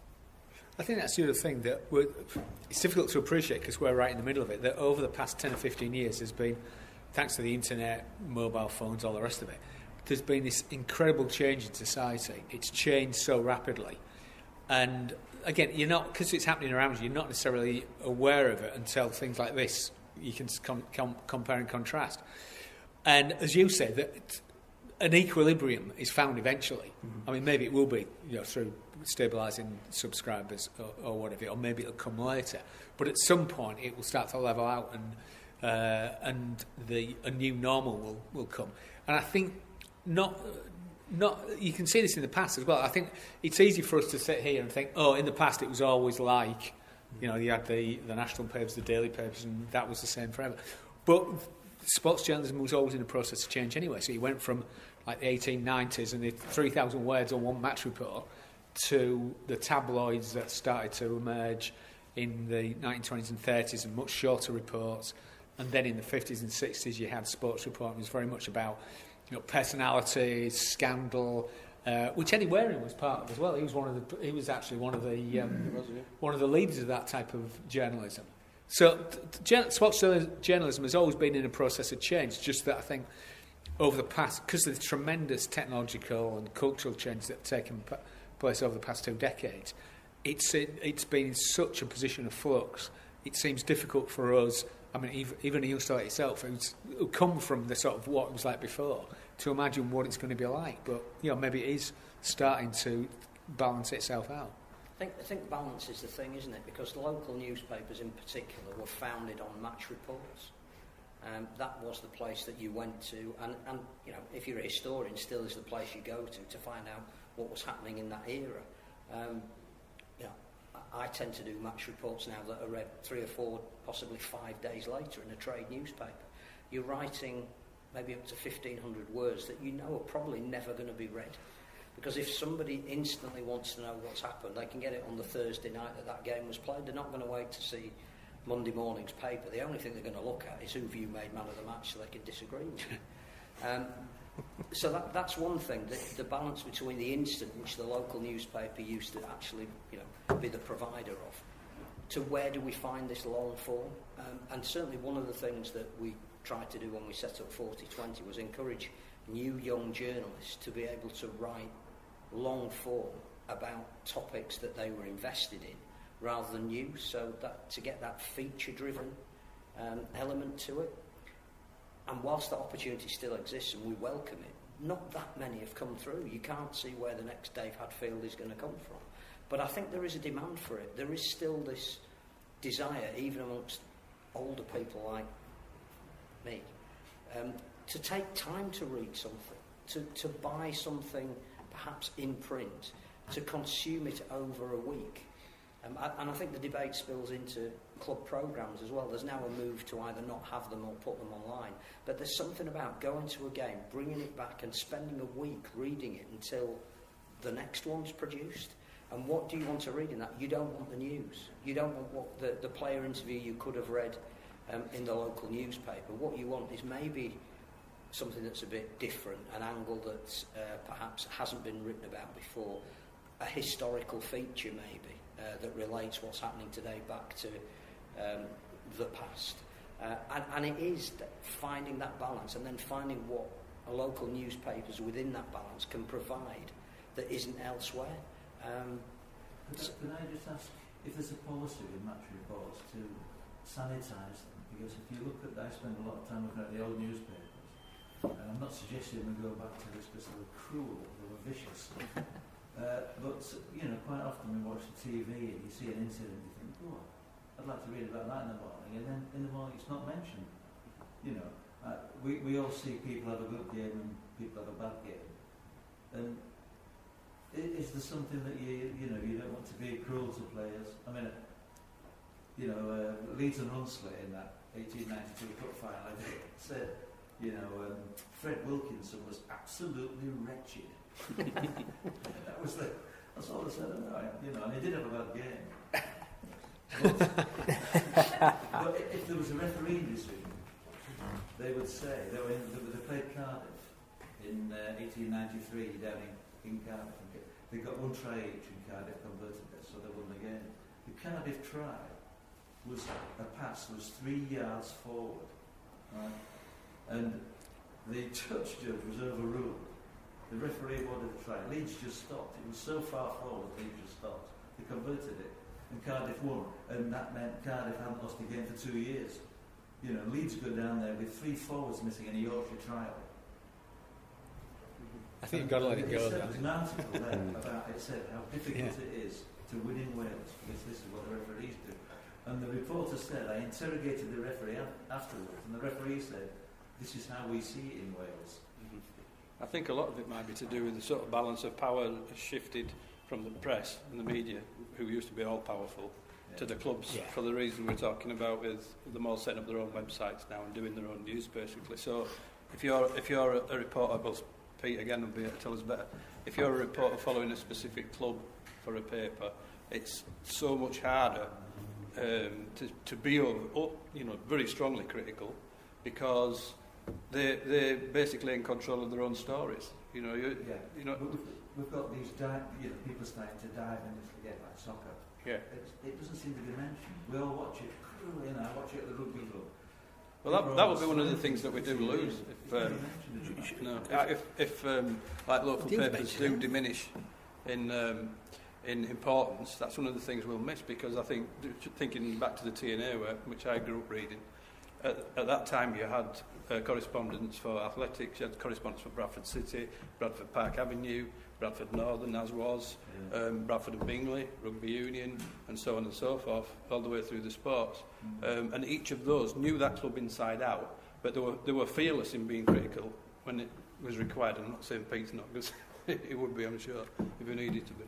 [SPEAKER 4] I think that's the other thing that it's difficult to appreciate because we're right in the middle of it, that over the past 10 or 15 years there's been, thanks to the internet, mobile phones, all the rest of it, there's been this incredible change in society. It's changed so rapidly. And again, you're not, because it's happening around you, you're not necessarily aware of it until things like this, you can compare and contrast. And as you said, that an equilibrium is found eventually. Mm-hmm. I mean, maybe it will be, through stabilising subscribers or whatever, or maybe it'll come later. But at some point, it will start to level out, and a new normal will come. And I think not. You can see this in the past as well. I think it's easy for us to sit here and think, in the past it was always like, you had the national papers, the daily papers, and that was the same forever. But sports journalism was always in the process of change anyway. So you went from like the 1890s and the 3,000 words on one match report to the tabloids that started to emerge in the 1920s and 30s and much shorter reports. And then in the 50s and 60s, you had sports reporting. It was very much about personalities, scandal, which Eddie Waring was part of as well. He was actually one of the leaders of that type of journalism. So sports journalism has always been in a process of change. Just that I think over the past, because of the tremendous technological and cultural changes that have taken place over the past 2 decades, it's been in such a position of flux. It seems difficult for us. I mean, even a youngster like yourself, who come from the sort of what it was like before, to imagine what it's going to be like. But maybe it is starting to balance itself out.
[SPEAKER 2] I think balance is the thing, isn't it? Because local newspapers in particular were founded on match reports. That was the place that you went to, and if you're a historian, still is the place you go to find out what was happening in that era. I tend to do match reports now that are read 3 or 4, possibly 5 days later in a trade newspaper. You're writing maybe up to 1,500 words that are probably never going to be read. Because if somebody instantly wants to know what's happened, they can get it on the Thursday night that game was played. They're not going to wait to see Monday morning's paper. The only thing they're going to look at is who you made man of the match, so they can disagree with you. So that's one thing, the balance between the instant, which the local newspaper used to actually be the provider of, to where do we find this long form. And certainly one of the things that we tried to do when we set up 4020 was encourage new young journalists to be able to write long form about topics that they were invested in rather than news, so that to get that feature-driven element to it. And whilst that opportunity still exists and we welcome it, not that many have come through. You can't see where the next Dave Hadfield is going to come from. But I think there is a demand for it. There is still this desire, even amongst older people like me, to take time to read something, to buy something perhaps in print, to consume it over a week. And I think the debate spills into club programmes as well. There's now a move to either not have them or put them online. But there's something about going to a game, bringing it back and spending a week reading it until the next one's produced. And what do you want to read in that? You don't want the news. You don't want what the player interview you could have read in the local newspaper. What you want is maybe something that's a bit different, an angle that perhaps hasn't been written about before, a historical feature maybe. That relates what's happening today back to the past. And it is finding that balance and then finding what a local newspapers within that balance can provide that isn't elsewhere.
[SPEAKER 8] Can I just ask if there's a policy with match reports to sanitise them? Because if you look at, I spend a lot of time looking at the old newspapers, and I'm not suggesting we go back to this because they were cruel, they were vicious. But quite often we watch the TV and you see an incident and you think, oh, I'd like to read about that in the morning, and then in the morning it's not mentioned. We all see people have a good game and people have a bad game. And is there something that you don't want to be cruel to players? I mean, Leeds and Hunslet in that 1892 Cup final, I think, said, Fred Wilkinson was absolutely wretched. That's all they said about him, and he did have a bad game. But if there was a refereeing decision, they would say they played Cardiff in 1893 down in Cardiff. They got 1 try each and Cardiff converted it, so they won the game. The Cardiff try was a pass was 3 yards forward, right? And the touch judge was overruled. The referee wanted to try. Leeds just stopped. It was so far forward, Leeds just stopped. They converted it, and Cardiff won. And that meant Cardiff hadn't lost a game for 2 years. Leeds go down there with 3 forwards missing in a Yorkshire trial.
[SPEAKER 4] I think you've got to let it go.
[SPEAKER 8] There was an article there about it said how difficult it is to win in Wales because this is what the referees do. And the reporter said, I interrogated the referee afterwards, and the referee said, this is how we see it in Wales.
[SPEAKER 3] I think a lot of it might be to do with the sort of balance of power has shifted from the press and the media, who used to be all powerful, to the clubs for the reason we're talking about, with them all setting up their own websites now and doing their own news basically. So if you're a reporter, well, Pete again will be able to tell us better. If you're a reporter following a specific club for a paper, it's so much harder to be very strongly critical, because they're basically in control of their own stories.
[SPEAKER 8] We've got these people starting to dive into the game like soccer.
[SPEAKER 3] Yeah.
[SPEAKER 8] It doesn't seem to be mentioned. We all watch it. I watch it at the rugby club.
[SPEAKER 3] Well, that would be one of the things that we do lose if like local papers do diminish in importance. That's one of the things we'll miss, because I think, thinking back to the TNA, which I grew up reading, at that time you had correspondence for athletics, you had correspondence for Bradford City, Bradford Park Avenue, Bradford Northern, as was, Bradford and Bingley, Rugby Union, and so on and so forth, all the way through the sports. And each of those knew that club inside out, but they were fearless in being critical when it was required. I'm not saying Pete's not, because it would be, I'm sure, if he needed to be.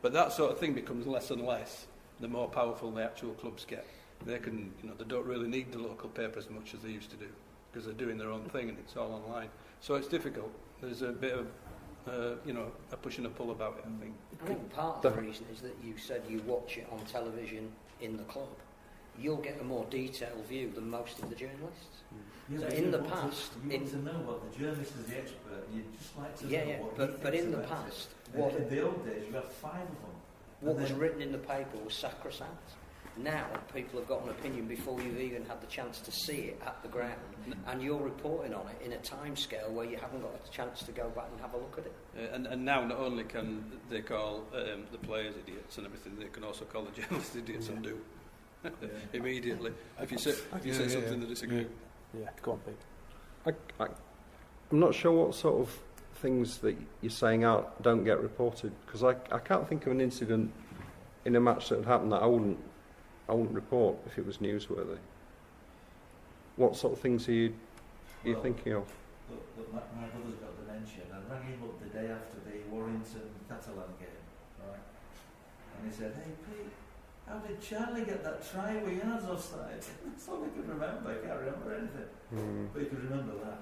[SPEAKER 3] But that sort of thing becomes less and less the more powerful the actual clubs get. They can, they don't really need the local paper as much as they used to do, because they're doing their own thing and it's all online. So it's difficult. There's a bit of a push and a pull about it, I think.
[SPEAKER 2] I think part of the reason is that you said you watch it on television in the club. You'll get a more detailed view than most of the journalists.
[SPEAKER 8] Yeah,
[SPEAKER 2] so
[SPEAKER 8] but
[SPEAKER 2] in the past...
[SPEAKER 8] You want to know what the journalist is the expert, and you'd just like to know what he thinks
[SPEAKER 2] but in the
[SPEAKER 8] about
[SPEAKER 2] past...
[SPEAKER 8] it. In the old days, you had 5 of them.
[SPEAKER 2] What was written in the paper was sacrosanct. Now people have got an opinion before you've even had the chance to see it at the ground, and you're reporting on it in a time scale where you haven't got a chance to go back and have a look at it.
[SPEAKER 3] And now not only can they call the players idiots and everything, they can also call the journalists idiots and do immediately if you say something that disagree.
[SPEAKER 5] Yeah, go on, Pete.
[SPEAKER 7] I'm not sure what sort of things that you're saying don't get reported, because I can't think of an incident in a match that had happened that I wouldn't report if it was newsworthy. What sort of things are you thinking of?
[SPEAKER 8] Look, my brother's got dementia, and I rang him up the day after the Warrington-Catalan game, right? And he said, "Hey Pete, how did Charlie get that try with yards offside?" That's all I could remember. I can't remember anything. But he could remember that.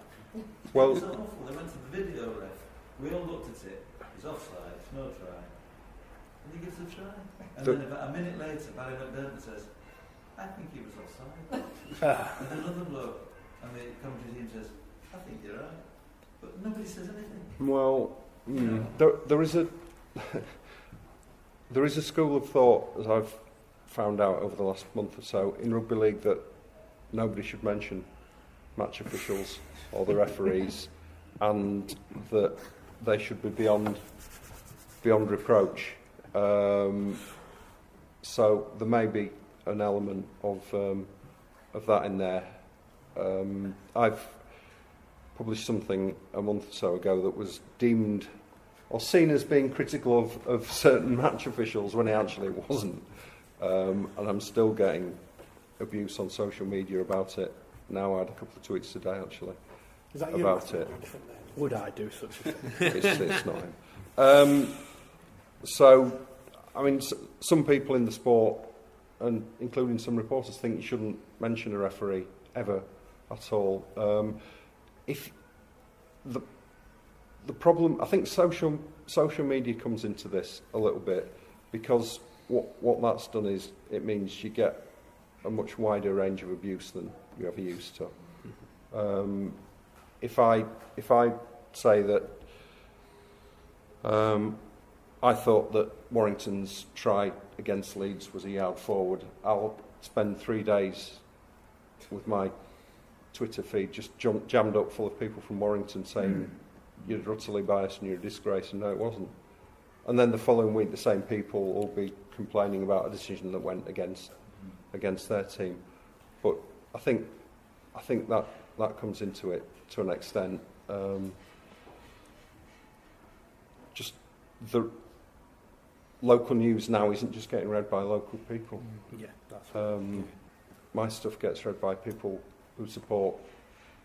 [SPEAKER 7] Well,
[SPEAKER 8] it was awful. They went to the video ref. We all looked at it. He's offside. It's no try. And he gives a try. And then about a minute later, Barry McDermott says, "I think he was offside." And another bloke, and the commentary team says, "I think you're right." But nobody says anything.
[SPEAKER 7] Well, there is a school of thought, as I've found out over the last month or so, in rugby league, that nobody should mention match officials or the referees, and that they should be beyond reproach. So there may be an element of that in there. I've published something a month or so ago that was deemed or seen as being critical of certain match officials when it actually wasn't. And I'm still getting abuse on social media about it. Now I had a couple of tweets today, actually,
[SPEAKER 1] Is that
[SPEAKER 7] about it.
[SPEAKER 5] Would I do such a thing?
[SPEAKER 7] It's not him. So, I mean, some people in the sport, and including some reporters, think you shouldn't mention a referee ever at all. If the problem, I think social media comes into this a little bit, because what that's done is it means you get a much wider range of abuse than you ever used to. If I say that I thought that Warrington's try against Leeds was a yard forward, I'll spend 3 days with my Twitter feed just jammed up full of people from Warrington saying you're utterly biased and you're a disgrace, and no, it wasn't. And then the following week, the same people will be complaining about a decision that went against their team. But I think that comes into it to an extent. Just the local news now isn't just getting read by local people.
[SPEAKER 5] Yeah, that's
[SPEAKER 7] my stuff gets read by people who support.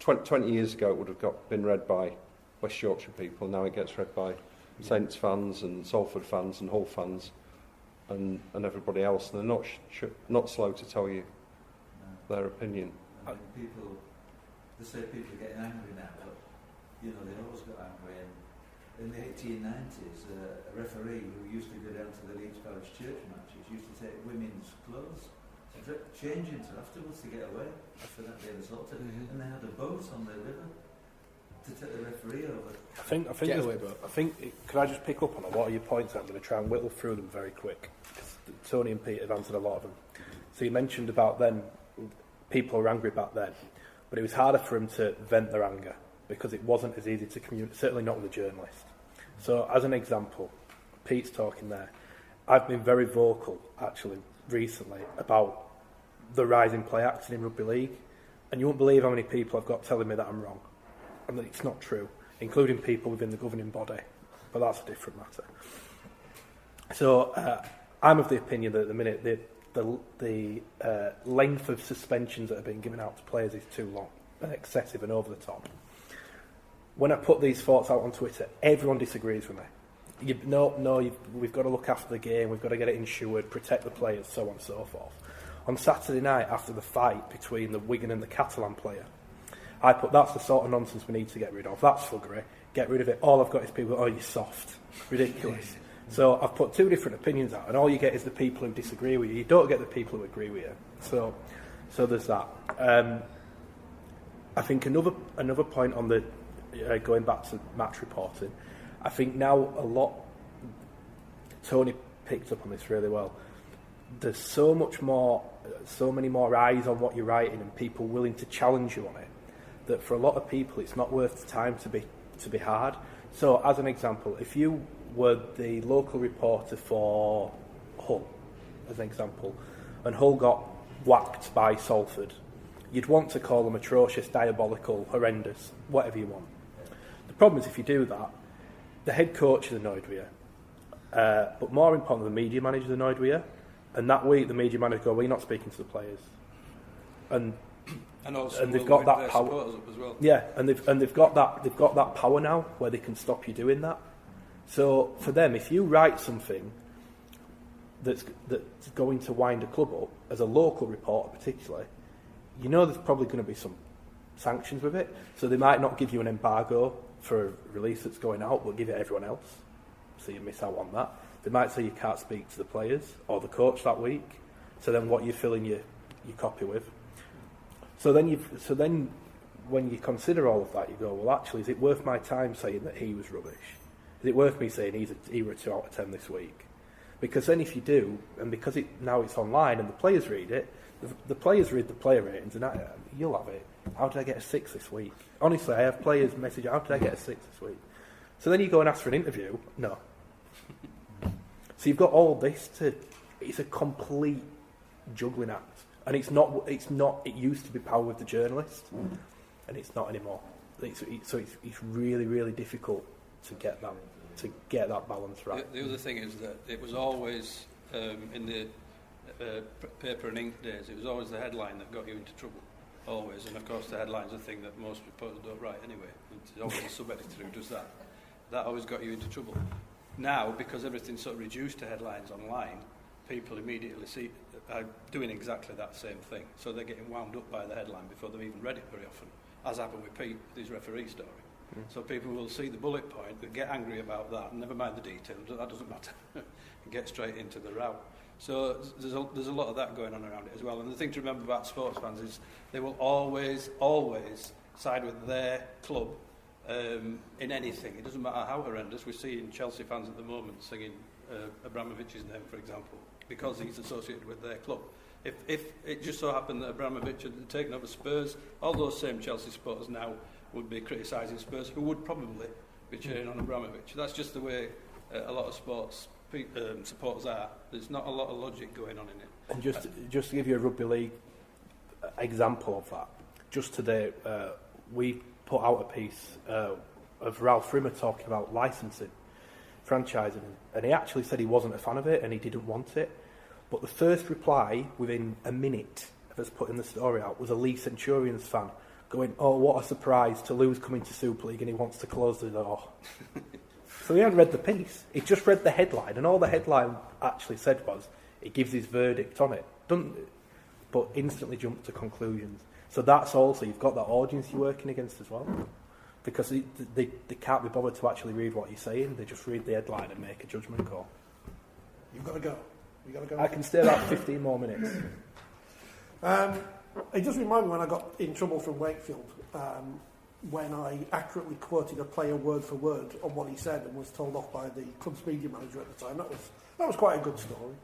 [SPEAKER 7] 20 years ago, it would have been read by West Yorkshire people. Now it gets read by Saints fans and Salford fans and Hull fans and everybody else. And they're not slow to tell you their opinion.
[SPEAKER 8] I mean, they say people are getting angry now, but they always got angry, and in the 1890s, a referee who used to go down to the Leeds Parish church matches used to take women's clothes to change into afterwards to get away after that day was sorted, and they had a boat on the river to take the referee over.
[SPEAKER 5] I think. Could I just pick up on a lot of your points? I'm going to try and whittle through them very quick. Tony and Pete have answered a lot of them. So you mentioned about then people were angry back then, but it was harder for them to vent their anger because it wasn't as easy to communicate. Certainly not with a journalist. So as an example, Pete's talking there. I've been very vocal actually recently about the rise in play acting in rugby league, and you won't believe how many people I've got telling me that I'm wrong and that it's not true, including people within the governing body, but that's a different matter. So I'm of the opinion that at the minute the length of suspensions that are being given out to players is too long and excessive and over the top. When I put these thoughts out on Twitter, everyone disagrees with me. We've got to look after the game, we've got to get it insured, protect the players, so on and so forth. On Saturday night, after the fight between the Wigan and the Catalan player, I put, that's the sort of nonsense we need to get rid of. That's fuggery. Get rid of it. All I've got is people, oh, you're soft. Ridiculous. So I've put two different opinions out, and all you get is the people who disagree with you. You don't get the people who agree with you. So there's that. I think another point on the going back to match reporting, I think now a lot. Tony picked up on this really well. There's so many more eyes on what you're writing, and people willing to challenge you on it, that for a lot of people it's not worth the time to be hard. So as an example, if you were the local reporter for Hull, as an example, and Hull got whacked by Salford, you'd want to call them atrocious, diabolical, horrendous, whatever you want. The problem is if you do that, the head coach is annoyed with you, but more importantly, the media manager is annoyed with you, and that week the media manager go, well, you're not speaking to the players, and they've got that power
[SPEAKER 3] as well.
[SPEAKER 5] Yeah, and they've got that power now where they can stop you doing that. So for them, if you write something that's going to wind a club up, as a local reporter particularly, you know there's probably going to be some sanctions with it. So they might not give you an embargo for a release that's going out, but give it everyone else, so you miss out on that. They might say you can't speak to the players or the coach that week. So then what you're filling your copy with. So then when you consider all of that, you go, well, actually, is it worth my time saying that he was rubbish? Is it worth me saying he was a 2 out of 10 this week? Because then if you do, and because now it's online and the players read it, the players read the player ratings, and you'll have it. How did I get a 6 this week? Honestly, I have players message, how did I get a 6 this week? So then you go and ask for an interview. No. So you've got all this it's a complete juggling act. And it's not, it used to be power with the journalist, and it's not anymore. So it's really, really difficult to get that balance right.
[SPEAKER 3] The other thing is that it was always, in the paper and ink days, it was always the headline that got you into trouble. Always. And of course the headline's a thing that most reporters don't write anyway. It's always a sub-editor who does that. That always got you into trouble. Now, because everything's sort of reduced to headlines online, people immediately are doing exactly that same thing. So they're getting wound up by the headline before they've even read it very often, as happened with Pete, his referee story. So people will see the bullet point, they get angry about that, and never mind the details, that doesn't matter, and get straight into the row. So there's a lot of that going on around it as well. And the thing to remember about sports fans is they will always side with their club in anything. It doesn't matter how horrendous. We're seeing Chelsea fans at the moment singing Abramovich's name, for example, because he's associated with their club. If it just so happened that Abramovich had taken over Spurs, all those same Chelsea supporters now would be criticising Spurs, who would probably be cheering on Abramovich. That's just the way a lot of sports supporters are. There's not a lot of logic going on in it.
[SPEAKER 5] And just to give you a rugby league example of that, just today we put out a piece of Ralph Rimmer talking about licensing, franchising, and he actually said he wasn't a fan of it and he didn't want it. But the first reply within a minute of us putting the story out was a Leeds Centurions fan going, "Oh, what a surprise, Toulouse coming to Super League and he wants to close the door." So he hadn't read the piece. He just read the headline, and all the headline actually said was, it gives his verdict on it, but instantly jumped to conclusions. So that's also, you've got that audience you're working against as well. because they can't be bothered to actually read what you're saying. They just read the headline and make a judgment call.
[SPEAKER 1] You've got to go. You've got to go.
[SPEAKER 5] I can stay about 15 more minutes.
[SPEAKER 1] It does remind me when I got in trouble from Wakefield, when I accurately quoted a player word for word on what he said and was told off by the club's media manager at the time. That was quite a good story.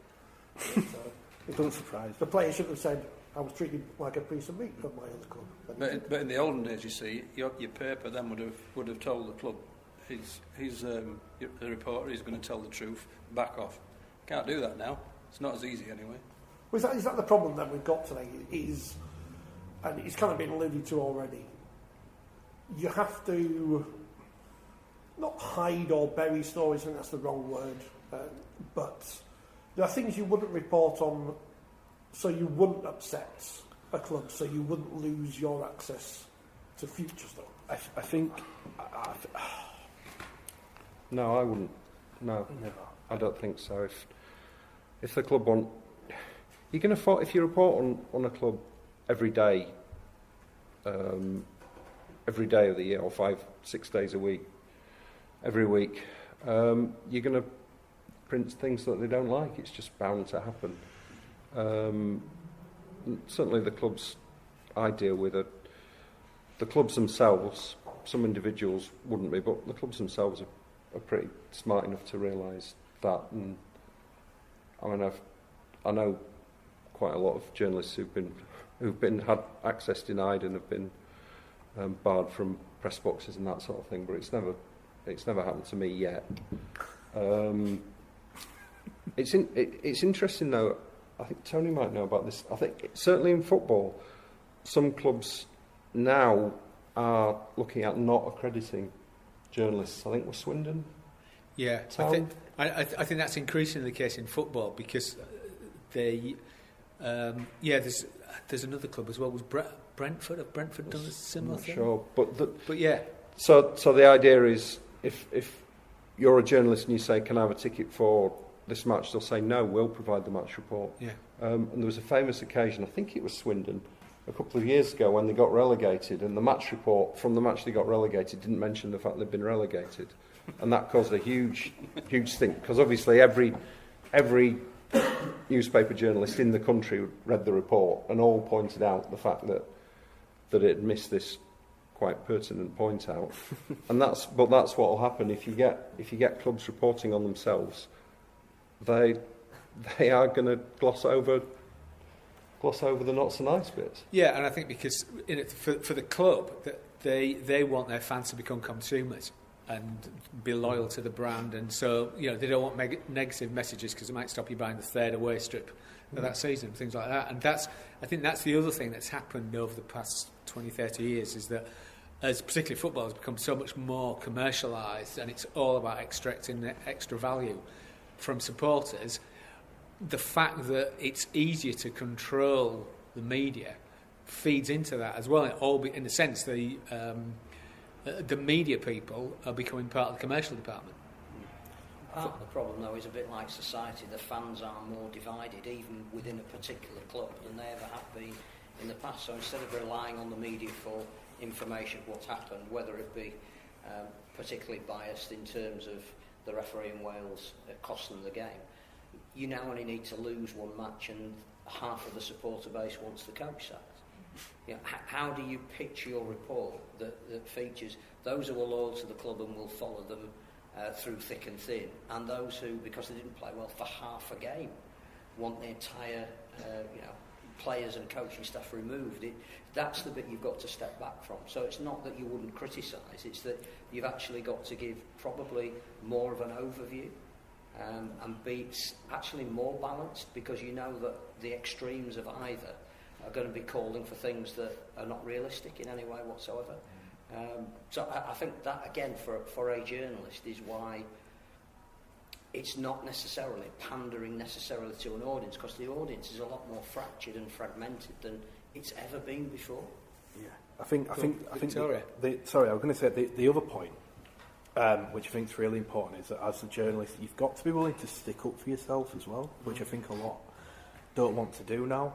[SPEAKER 5] It doesn't surprise.
[SPEAKER 1] The player should have said, I was treated like a piece of meat at my other club.
[SPEAKER 3] But in the olden days, you see, your paper then would have told the club, the reporter is going to tell the truth, back off. Can't do that now. It's not as easy anyway.
[SPEAKER 1] Well, is that the problem that we've got today? And it's kind of been alluded to already. You have to not hide or bury stories, I think that's the wrong word, but there are things you wouldn't report on so you wouldn't upset a club, so you wouldn't lose your access to future stuff.
[SPEAKER 5] I think...
[SPEAKER 7] No, I wouldn't. No, I don't think so. If the club want... You're going to... If you report on a club every day of the year, or 5-6 days a week, every week, you're going to print things that they don't like. It's just bound to happen. Certainly the clubs I deal with the clubs themselves, some individuals wouldn't be, but the clubs themselves are pretty smart enough to realise that. And I mean, I know quite a lot of journalists who've been had access denied and have been barred from press boxes and that sort of thing, but it's never happened to me yet. It's interesting though. I think Tony might know about this. I think certainly in football, some clubs now are looking at not accrediting journalists. I think we're Swindon.
[SPEAKER 4] Yeah, I think that's increasingly the case in football because there's another club as well. Was Brentford? Have Brentford done a similar thing?
[SPEAKER 7] Sure, but
[SPEAKER 4] yeah.
[SPEAKER 7] So the idea is if you're a journalist and you say, "Can I have a ticket for this match?" They'll say, "No, we'll provide the match report."
[SPEAKER 4] Yeah.
[SPEAKER 7] And there was a famous occasion, I think it was Swindon, a couple of years ago when they got relegated, and the match report from the match they got relegated didn't mention the fact they'd been relegated, and that caused a huge stink because obviously every newspaper journalist in the country read the report and all pointed out the fact that it had missed this quite pertinent point out, and that's what will happen if you get clubs reporting on themselves. They are going to gloss over the not so nice bits.
[SPEAKER 4] Yeah, and I think because for the club, that they want their fans to become consumers and be loyal to the brand, and so they don't want negative messages because it might stop you buying the third away strip of that season, things like that. And I think that's the other thing that's happened over the past 20-30 years is that as particularly football has become so much more commercialised and it's all about extracting the extra value from supporters, the fact that it's easier to control the media feeds into that as well. In a sense, the media people are becoming part of the commercial department.
[SPEAKER 2] Part of the problem, though, is a bit like society. The fans are more divided, even within a particular club, than they ever have been in the past. So instead of relying on the media for information of what's happened, whether it be particularly biased in terms of the referee in Wales costing them the game, you now only need to lose one match and half of the supporter base wants the coach sacked. How do you pitch your report that features those who are loyal to the club and will follow them through thick and thin, and those who, because they didn't play well for half a game, want the entire players and coaching staff removed? That's the bit you've got to step back from. So it's not that you wouldn't criticise, it's that you've actually got to give probably more of an overview and be actually more balanced, because you know that the extremes of either are going to be calling for things that are not realistic in any way whatsoever. So I think that, again, for a journalist is why it's not necessarily pandering necessarily to an audience, because the audience is a lot more fractured and fragmented than it's ever been before.
[SPEAKER 5] Yeah, I think
[SPEAKER 4] Victoria.
[SPEAKER 5] Sorry, I was going to say the other point, which I think is really important, is that as a journalist, you've got to be willing to stick up for yourself as well, which I think a lot don't want to do now.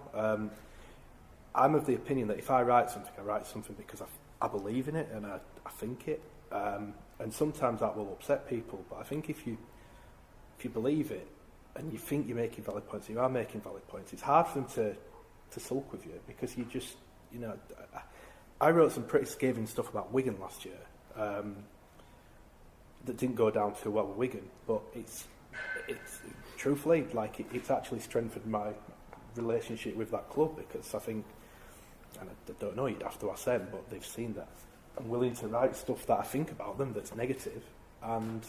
[SPEAKER 5] I'm of the opinion that if I write something because I believe in it and I think it, and sometimes that will upset people. But I think if you believe it and you think you're making valid points, you are making valid points. It's hard for them to sulk with you because you just, you know. I wrote some pretty scathing stuff about Wigan last year that didn't go down too well with Wigan, but it's truthfully, like, it's actually strengthened my relationship with that club, because I think, and I don't know, you'd have to ask them, but they've seen that I'm willing to write stuff that I think about them that's negative, and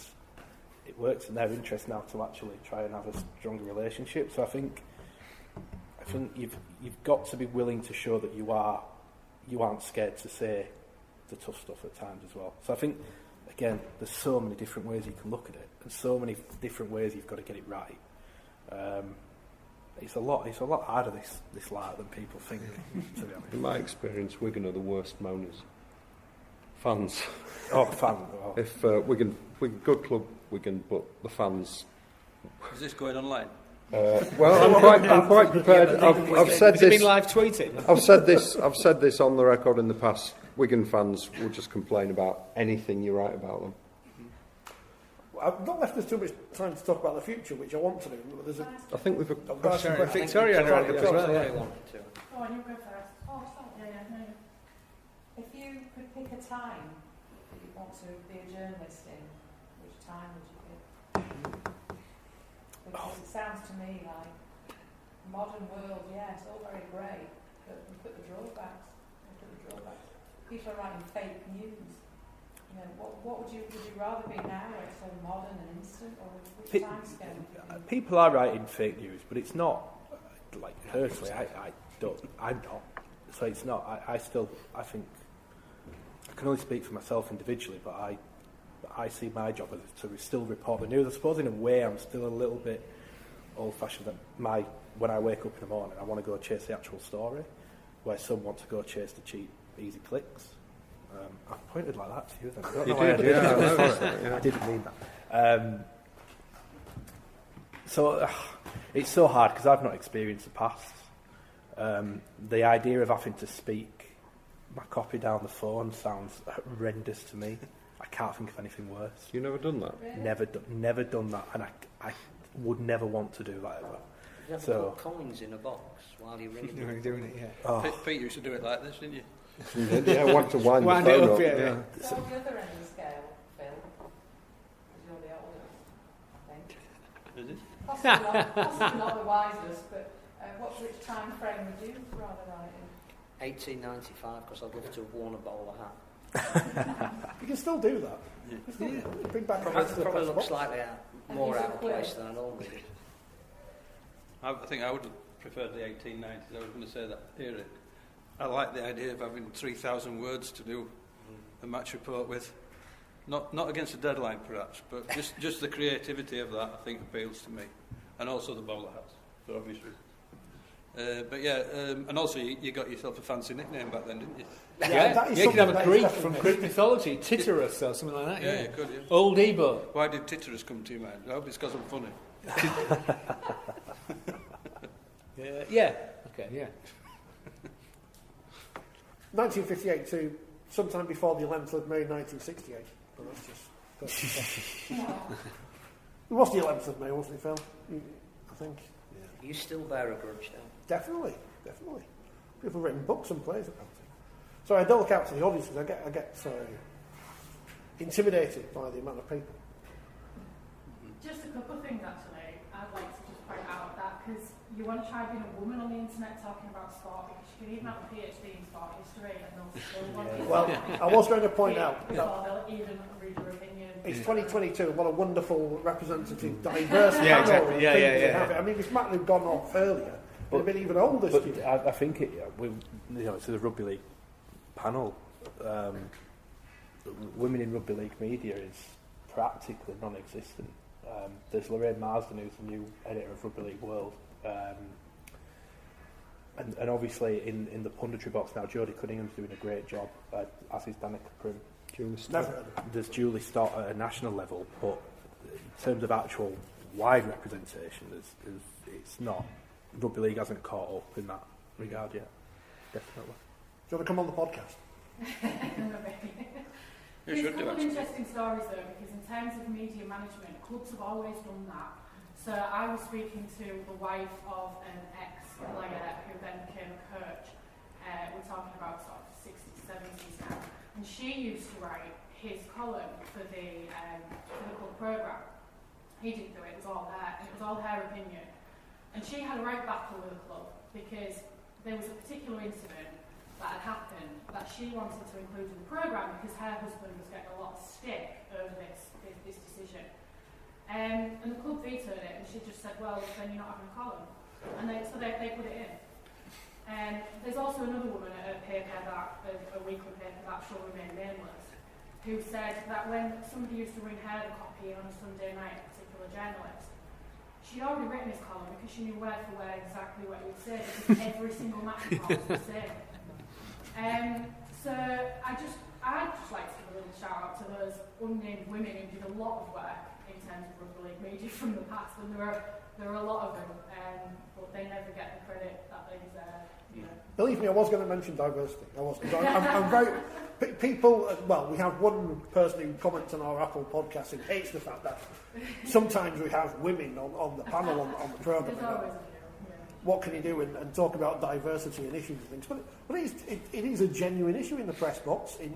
[SPEAKER 5] it works in their interest now to actually try and have a stronger relationship. So I think you've got to be willing to show that you aren't scared to say the tough stuff at times as well. So I think, again, there's so many different ways you can look at it, and so many different ways you've got to get it right. It's a lot harder this light than people think. To be honest.
[SPEAKER 7] In my experience, Wigan are the worst moaners. Fans.
[SPEAKER 5] Oh.
[SPEAKER 7] If Wigan, good club, Wigan, but the fans.
[SPEAKER 3] Is this going online?
[SPEAKER 7] Well, I'm quite prepared. I've said
[SPEAKER 4] Has
[SPEAKER 7] this.
[SPEAKER 4] it been live tweeted?
[SPEAKER 7] I've said this on the record in the past. Wigan fans will just complain about anything you write about them.
[SPEAKER 1] I've not left us too much time to talk about the future, which I want to do. But there's
[SPEAKER 7] I think we've.
[SPEAKER 4] Victoria had it as well. Yeah.
[SPEAKER 9] Oh, and you go first. Oh, sorry. Yeah. If you could pick a time that you want to be a journalist in, which time would you pick? Because it sounds to me like modern world, yeah, it's all very great, but we put the drawbacks. People are writing fake news. You know, what would you rather be now, where it's so modern and instant, or which time scale?
[SPEAKER 5] People are writing fake news, but it's not, like, personally, I'm not. So it's not, I think, I can only speak for myself individually, but I see my job as to still report the news. I suppose in a way I'm still a little bit old-fashioned. That when I wake up in the morning, I want to go chase the actual story, where some want to go chase the cheap, easy clicks. I pointed like that to you then. I don't know why I did. I didn't mean that. So it's so hard because I've not experienced the past. The idea of having to speak my copy down the phone sounds horrendous to me. I can't think of anything worse.
[SPEAKER 7] You never done that?
[SPEAKER 9] Really?
[SPEAKER 5] Never done that, and I would never want to do that ever.
[SPEAKER 2] You ever put coins in a box while you're ringing?
[SPEAKER 4] You're doing it, yeah.
[SPEAKER 5] Oh.
[SPEAKER 3] Pete used to do it like this, didn't you?
[SPEAKER 7] Yeah, I want to wind the
[SPEAKER 4] Wind
[SPEAKER 7] phone
[SPEAKER 4] it up,
[SPEAKER 7] up.
[SPEAKER 4] yeah.
[SPEAKER 9] So the other end of the scale, Phil, because you're the oldest, I think.
[SPEAKER 3] Is it?
[SPEAKER 9] Possibly not the wisest, but which time frame would you rather write in?
[SPEAKER 2] 1895, because I'd love to have worn a bowler hat.
[SPEAKER 1] You can still do that.
[SPEAKER 3] Yeah.
[SPEAKER 1] Bring back
[SPEAKER 2] Probably looks slightly more out of place than I normally do.
[SPEAKER 3] I think I would have preferred the 1890s. I was going to say that here. I like the idea of having 3,000 words to do a match report with. Not against a deadline, perhaps, but just the creativity of that, I think, appeals to me. And also the bowler hats, for obvious reasons. But yeah, and also you got yourself a fancy nickname back then, didn't you?
[SPEAKER 1] Yeah,
[SPEAKER 4] You could have a Greek from Greek mythology, Tityrus or something like that.
[SPEAKER 3] Yeah, you could, yeah.
[SPEAKER 4] Old Ebo.
[SPEAKER 3] Why did Tityrus come to your mind? I hope it's because I'm funny.
[SPEAKER 4] Yeah. Okay. Yeah.
[SPEAKER 1] 1958 to sometime before the 11th of May 1968. But that's just... It was the 11th of May, wasn't it, Phil? I think.
[SPEAKER 2] You still bear a grudge, don't you?
[SPEAKER 1] Definitely. People have written books and plays about it. So I don't look out to the audience because I get intimidated by the amount of people.
[SPEAKER 10] Just a couple of things, actually. I'd like to just point out that because you want to try being a woman on the internet talking about sport, because you can even have a PhD in sport history and they'll still want to...
[SPEAKER 1] Well, I was going to point out
[SPEAKER 10] before they'll even read your opinion.
[SPEAKER 1] It's 2022, what a wonderful representative, diverse panel.
[SPEAKER 4] Exactly.
[SPEAKER 1] I mean, if Matt had gone off earlier, would have been even older.
[SPEAKER 5] But I think it's a rugby league panel. Women in rugby league media is practically non-existent. There's Lorraine Marsden, who's the new editor of Rugby League World, and obviously in the punditry box now, Jodie Cunningham's doing a great job, as is Danica Prim. There's Julie Stott at a national level, but in terms of actual wide representation, it's not. Rugby League hasn't caught up in that regard yet. Definitely.
[SPEAKER 1] Do you want to come on the podcast?
[SPEAKER 3] You should do,
[SPEAKER 10] There's a couple of
[SPEAKER 3] actually.
[SPEAKER 10] interesting stories though, because in terms of media management, clubs have always done that. So I was speaking to the wife of an ex-player who then became a coach. We're talking about sort of 60s, 70s now. And she used to write his column for the club programme. He didn't do it, it was all her, and it was all her opinion. And she had a right battle with the club because there was a particular incident that had happened that she wanted to include in the programme because her husband was getting a lot of stick over this decision. And the club vetoed it, and she just said, well, then you're not having a column. And so they put it in. There's also another woman at a paper a weekly paper that shall remain nameless, who said that when somebody used to bring her the copy on a Sunday night, a particular journalist, she'd already written his column because she knew word for word exactly what he would say, because every single match report was the same. So I'd just like to give a little shout out to those unnamed women who did a lot of work in terms of rugby league media from the past, and there are a lot of them, but they never get the credit that they deserve. You know.
[SPEAKER 1] Believe me, I was going to mention diversity. I was. I'm very people. Well, we have one person who comments on our Apple podcast and hates the fact that sometimes we have women on the panel on the programme.
[SPEAKER 10] There's always a few.
[SPEAKER 1] What can you do and talk about diversity and issues and things? But it is a genuine issue in the press box. I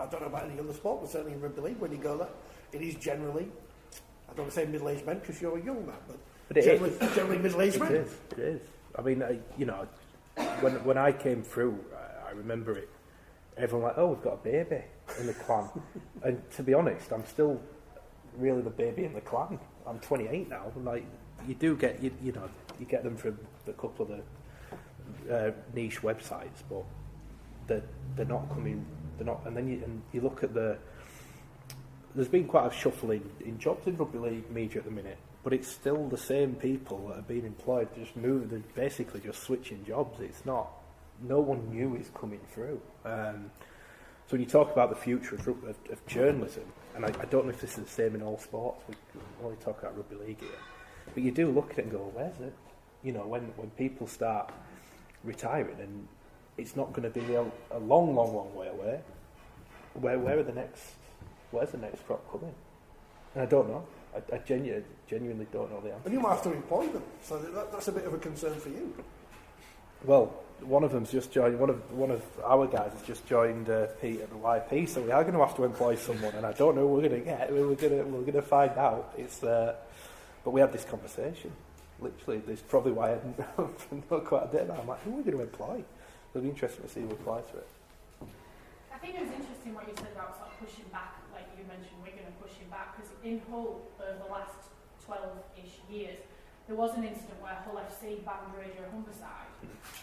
[SPEAKER 1] don't know about any other sport, but certainly in rugby league, when you go there, it is generally, I don't want to say middle-aged men because you're a young man, but generally middle-aged men.
[SPEAKER 5] It is. I mean, when I came through, I remember it. Everyone like, oh, we've got a baby in the clan. And to be honest, I'm still really the baby in the clan. I'm 28 now. And like, you do get, you get them from a couple of the niche websites, but they're not coming. They're not. And then you look at there's been quite a shuffling in jobs in rugby league media at the minute, but it's still the same people that are being employed. They're basically just switching jobs. It's not. No one new is coming through. So when you talk about the future of journalism, and I don't know if this is the same in all sports. We only talk about rugby league here. But you do look at it and go, where's it? When people start retiring, and it's not going to be a long, long, long way away. Where's the next crop coming? And I don't know. I genuinely don't know the answer.
[SPEAKER 1] And you might have to employ them, so that's a bit of a concern for you.
[SPEAKER 5] Well, one of them's just joined. One of our guys has just joined Pete at the YP, so we are going to have to employ someone, and I don't know who we're going to get. We're going to find out. But we had this conversation. Literally, this is probably why I didn't know quite a bit about it. I'm like, who are we going to employ? It'll be interesting to see who applies for it.
[SPEAKER 10] I think it was interesting what you said about sort of pushing back, like you mentioned Wigan and pushing back, because in Hull, over the last 12-ish years, there was an incident where Hull FC banned Radio Humberside,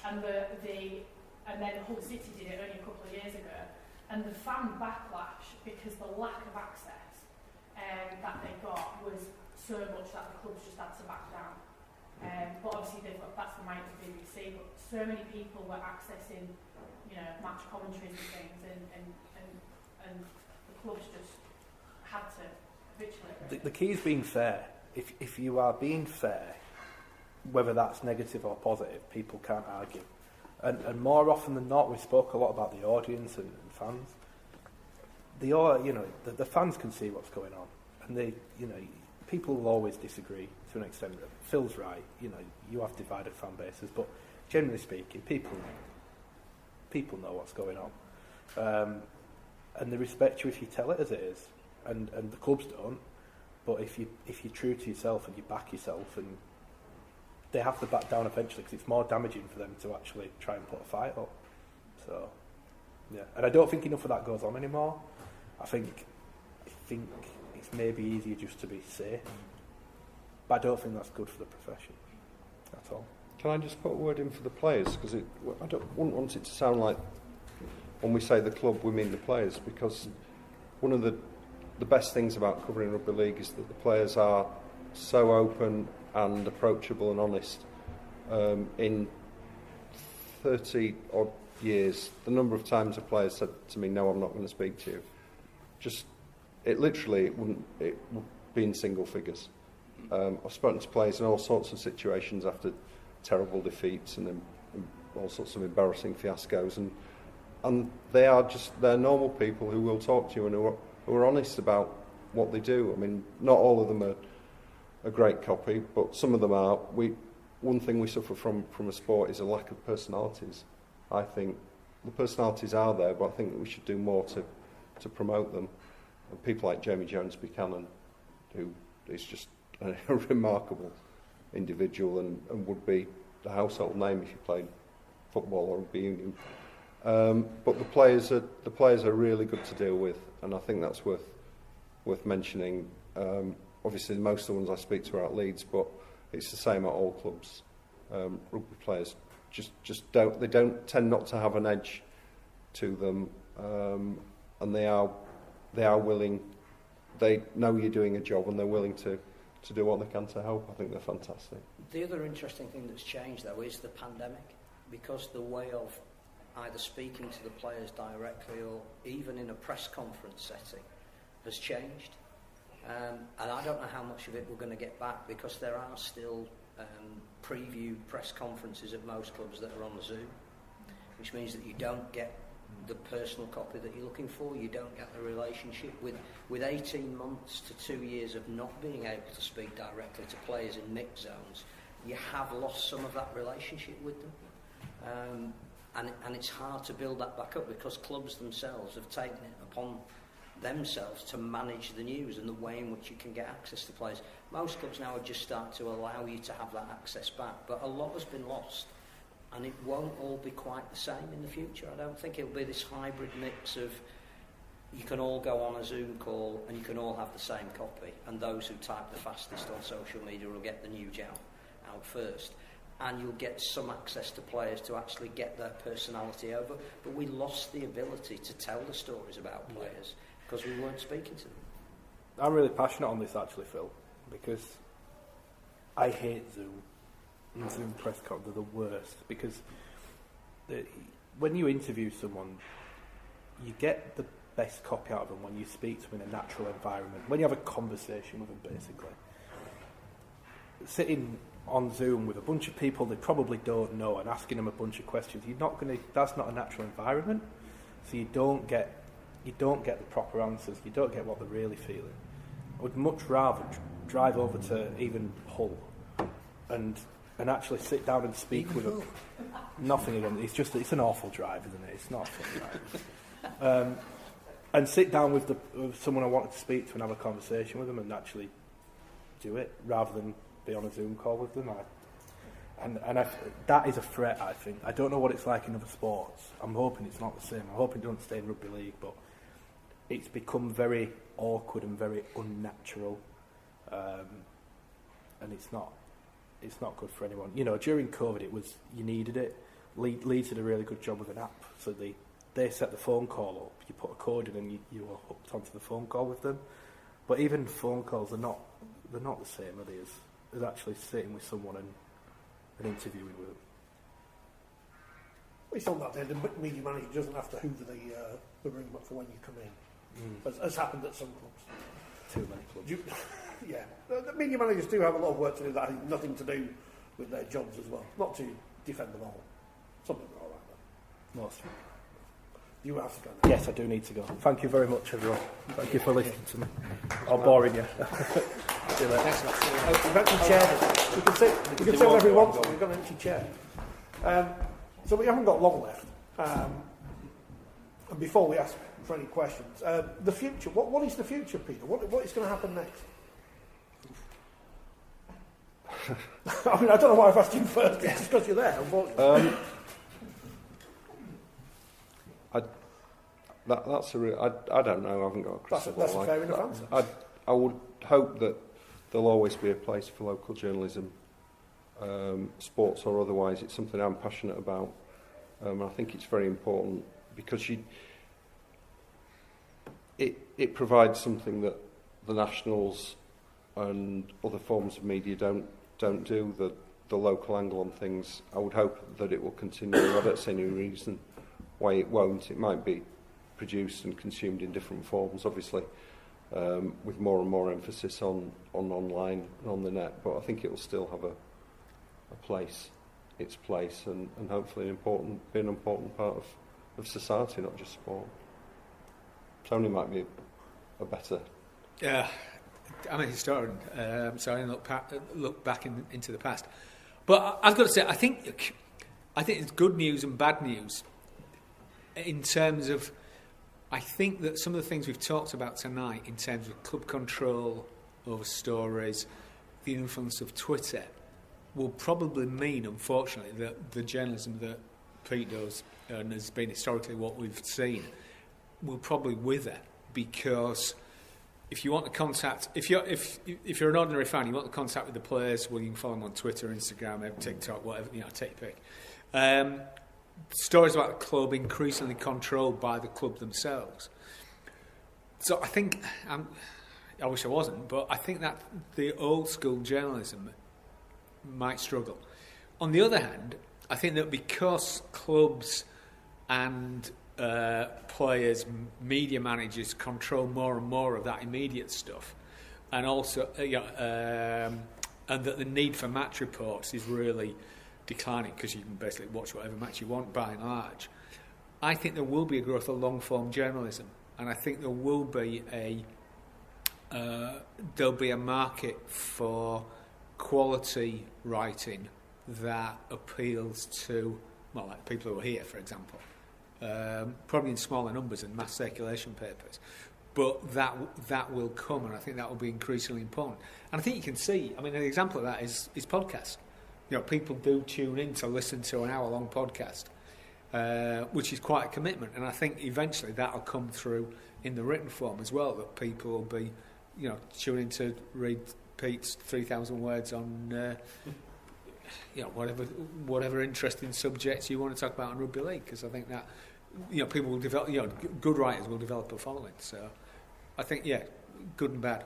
[SPEAKER 10] and then Hull City did it only a couple of years ago, and the fan backlash, because the lack of access that they got was so much that the clubs just had to back down. But obviously that's the might of the BBC, but so many people were accessing, match commentaries and things, and the clubs just had to capitulate.
[SPEAKER 5] The key is being fair. If you are being fair, whether that's negative or positive, people can't argue. And more often than not, we spoke a lot about the audience and fans. The fans can see what's going on, and people will always disagree to an extent. Phil's right. You have divided fan bases, but generally speaking, people know what's going on, and they respect you if you tell it as it is, and the clubs don't. But if you're true to yourself and you back yourself, and they have to back down eventually because it's more damaging for them to actually try and put a fight up. So, yeah, and I don't think enough of that goes on anymore. I think it's maybe easier just to be safe, but I don't think that's good for the profession at all.
[SPEAKER 7] Can I just put a word in for the players? Because wouldn't want it to sound like when we say the club, we mean the players, because one of the best things about covering rugby league is that the players are so open and approachable and honest. In 30 odd years, the number of times a player said to me, "No, I'm not going to speak to you," it would be in single figures. I've spoken to players in all sorts of situations after terrible defeats and all sorts of embarrassing fiascos, and they're normal people who will talk to you and who are honest about what they do. I mean, not all of them are a great copy, but some of them are. One thing we suffer from a sport is a lack of personalities. I think the personalities are there, but I think that we should do more to promote them. And people like Jamie Jones Buchanan, who is just a remarkable individual and would be the household name if you played football or rugby union. But the players are really good to deal with, and I think that's worth mentioning. Obviously, most of the ones I speak to are at Leeds, but it's the same at all clubs. Rugby players just don't tend not to have an edge to them, and they are willing. They know you're doing a job, and they're willing to do what they can to help. I think they're fantastic.
[SPEAKER 2] The other interesting thing that's changed, though, is the pandemic, because the way of either speaking to the players directly or even in a press conference setting has changed. And I don't know how much of it we're going to get back, because there are still preview press conferences at most clubs that are on Zoom, which means that you don't get the personal copy that you're looking for. You don't get the relationship with 18 months to 2 years of not being able to speak directly to players in mixed zones. You have lost some of that relationship with them, and it's hard to build that back up, because clubs themselves have taken it upon themselves to manage the news and the way in which you can get access to players. Most clubs now are just starting to allow you to have that access back, but a lot has been lost, and it won't all be quite the same in the future. I don't think it'll be this hybrid mix of you can all go on a Zoom call and you can all have the same copy, and those who type the fastest on social media will get the news out first, and you'll get some access to players to actually get their personality over. But we lost the ability to tell the stories about players because we weren't speaking to them.
[SPEAKER 5] I'm really passionate on this, actually, Phil, because I hate Zoom. Zoom press conferences are the worst, because when you interview someone, you get the best copy out of them when you speak to them in a natural environment, when you have a conversation with them, basically. Sitting on Zoom with a bunch of people they probably don't know and asking them a bunch of questions, that's not a natural environment, so you don't get the proper answers, you don't get what they're really feeling. I would much rather drive over to even Hull and actually sit down and speak with them. Nothing again, it's an awful drive, isn't it? It's not a fun drive. And sit down with someone I wanted to speak to and have a conversation with them and actually do it, rather than be on a Zoom call with them. That is a threat, I think. I don't know what it's like in other sports. I'm hoping it's not the same. I'm hoping it doesn't stay in rugby league, but it's become very awkward and very unnatural, and it's not good for anyone. You know, during COVID, you needed it. Leeds did a really good job with an app, so they set the phone call up. You put a code in, and you were hooked onto the phone call with them. But even phone calls are not the same, are they, as actually sitting with someone and interviewing with them.
[SPEAKER 1] Well, it's on that day, the media manager doesn't have to hoover the room up for when you come in, as happened at some clubs.
[SPEAKER 5] Too many clubs.
[SPEAKER 1] Yeah, the media managers do have a lot of work to do that has nothing to do with their jobs as well. Not to defend them all. Some of them are all right though.
[SPEAKER 5] Most of them.
[SPEAKER 1] You have to go now.
[SPEAKER 5] Yes, I do need to go. Thank you very much, everyone. Thank you for listening to me. I'm boring you. See you later.
[SPEAKER 1] We've empty chairs. We can sit wherever we want. We've got an empty chair. So we haven't got long left. And before we ask for any questions, the future. What is the future, Peter? What is going to happen next? I mean, I don't know why I've asked you first. It's because you're there, unfortunately.
[SPEAKER 7] That's a real. I don't know. I haven't got a crystal ball.
[SPEAKER 1] That's a fair enough answer.
[SPEAKER 7] I would hope that there'll always be a place for local journalism, sports or otherwise. It's something I'm passionate about. I think it's very important because it provides something that the nationals and other forms of media don't do. The local angle on things. I would hope that it will continue. I don't see any reason why it won't. It might be produced and consumed in different forms, obviously, with more and more emphasis on online and on the net, but I think it will still have its place, and hopefully be an important part of of society, not just sport. Tony might be a better...
[SPEAKER 4] Yeah, I'm a historian, so I look back into the past. But I've got to say, I think it's good news and bad news in terms of, I think that some of the things we've talked about tonight in terms of club control over stories, the influence of Twitter, will probably mean, unfortunately, that the journalism that Pete does, and has been historically what we've seen, will probably wither, because if you want to contact, if you're an ordinary fan, you want to contact with the players, well, you can follow them on Twitter, Instagram, TikTok, whatever, take your pick. Stories about the club increasingly controlled by the club themselves. So I think, I wish I wasn't, but I think that the old school journalism might struggle. On the other hand, I think that because clubs and players, media managers control more and more of that immediate stuff, and also and that the need for match reports is really declining because you can basically watch whatever match you want by and large. I think there will be a growth of long form journalism, and I think there will be there'll be a market for quality writing that appeals to, well, like people who are here, for example. Probably in smaller numbers and mass circulation papers, but that will come, and I think that will be increasingly important. And I think you can see, I mean, an example of that is podcasts. You know, people do tune in to listen to an hour-long podcast, which is quite a commitment, and I think eventually that'll come through in the written form as well, that people will be, you know, tuning to read Pete's 3,000 words on you know, whatever interesting subjects you want to talk about in rugby league, because I think that, you know, people will develop, you know, good writers will develop a following. So I think, yeah, good and bad.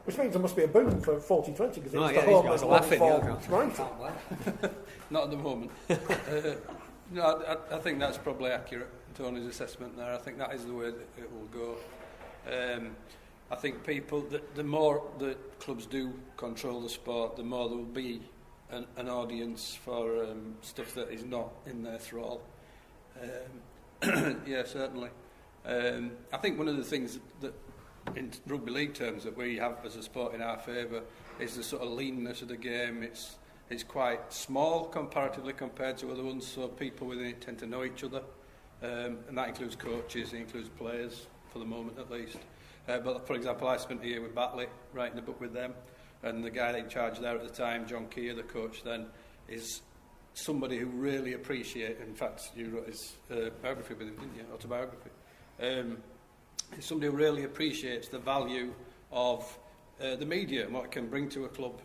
[SPEAKER 1] Which means there must be a boom for Forty20 because it's the
[SPEAKER 4] home
[SPEAKER 1] of writing.
[SPEAKER 3] Not at the moment. No, I think that's probably accurate, Tony's assessment there. I think that is the way that it will go. I think people, the more that clubs do control the sport, the more there will be an audience for stuff that is not in their thrall. Yeah, certainly. I think one of the things that, in rugby league terms, that we have as a sport in our favour is the sort of leanness of the game. It's quite small comparatively compared to other ones, so people within it tend to know each other, and that includes coaches, it includes players, for the moment at least. But for example, I spent a year with Batley writing a book with them, and the guy in charge there at the time, John Keir, the coach then, is somebody who really appreciates, in fact you wrote his biography with him, didn't you, autobiography. He's somebody who really appreciates the value of the media and what it can bring to a club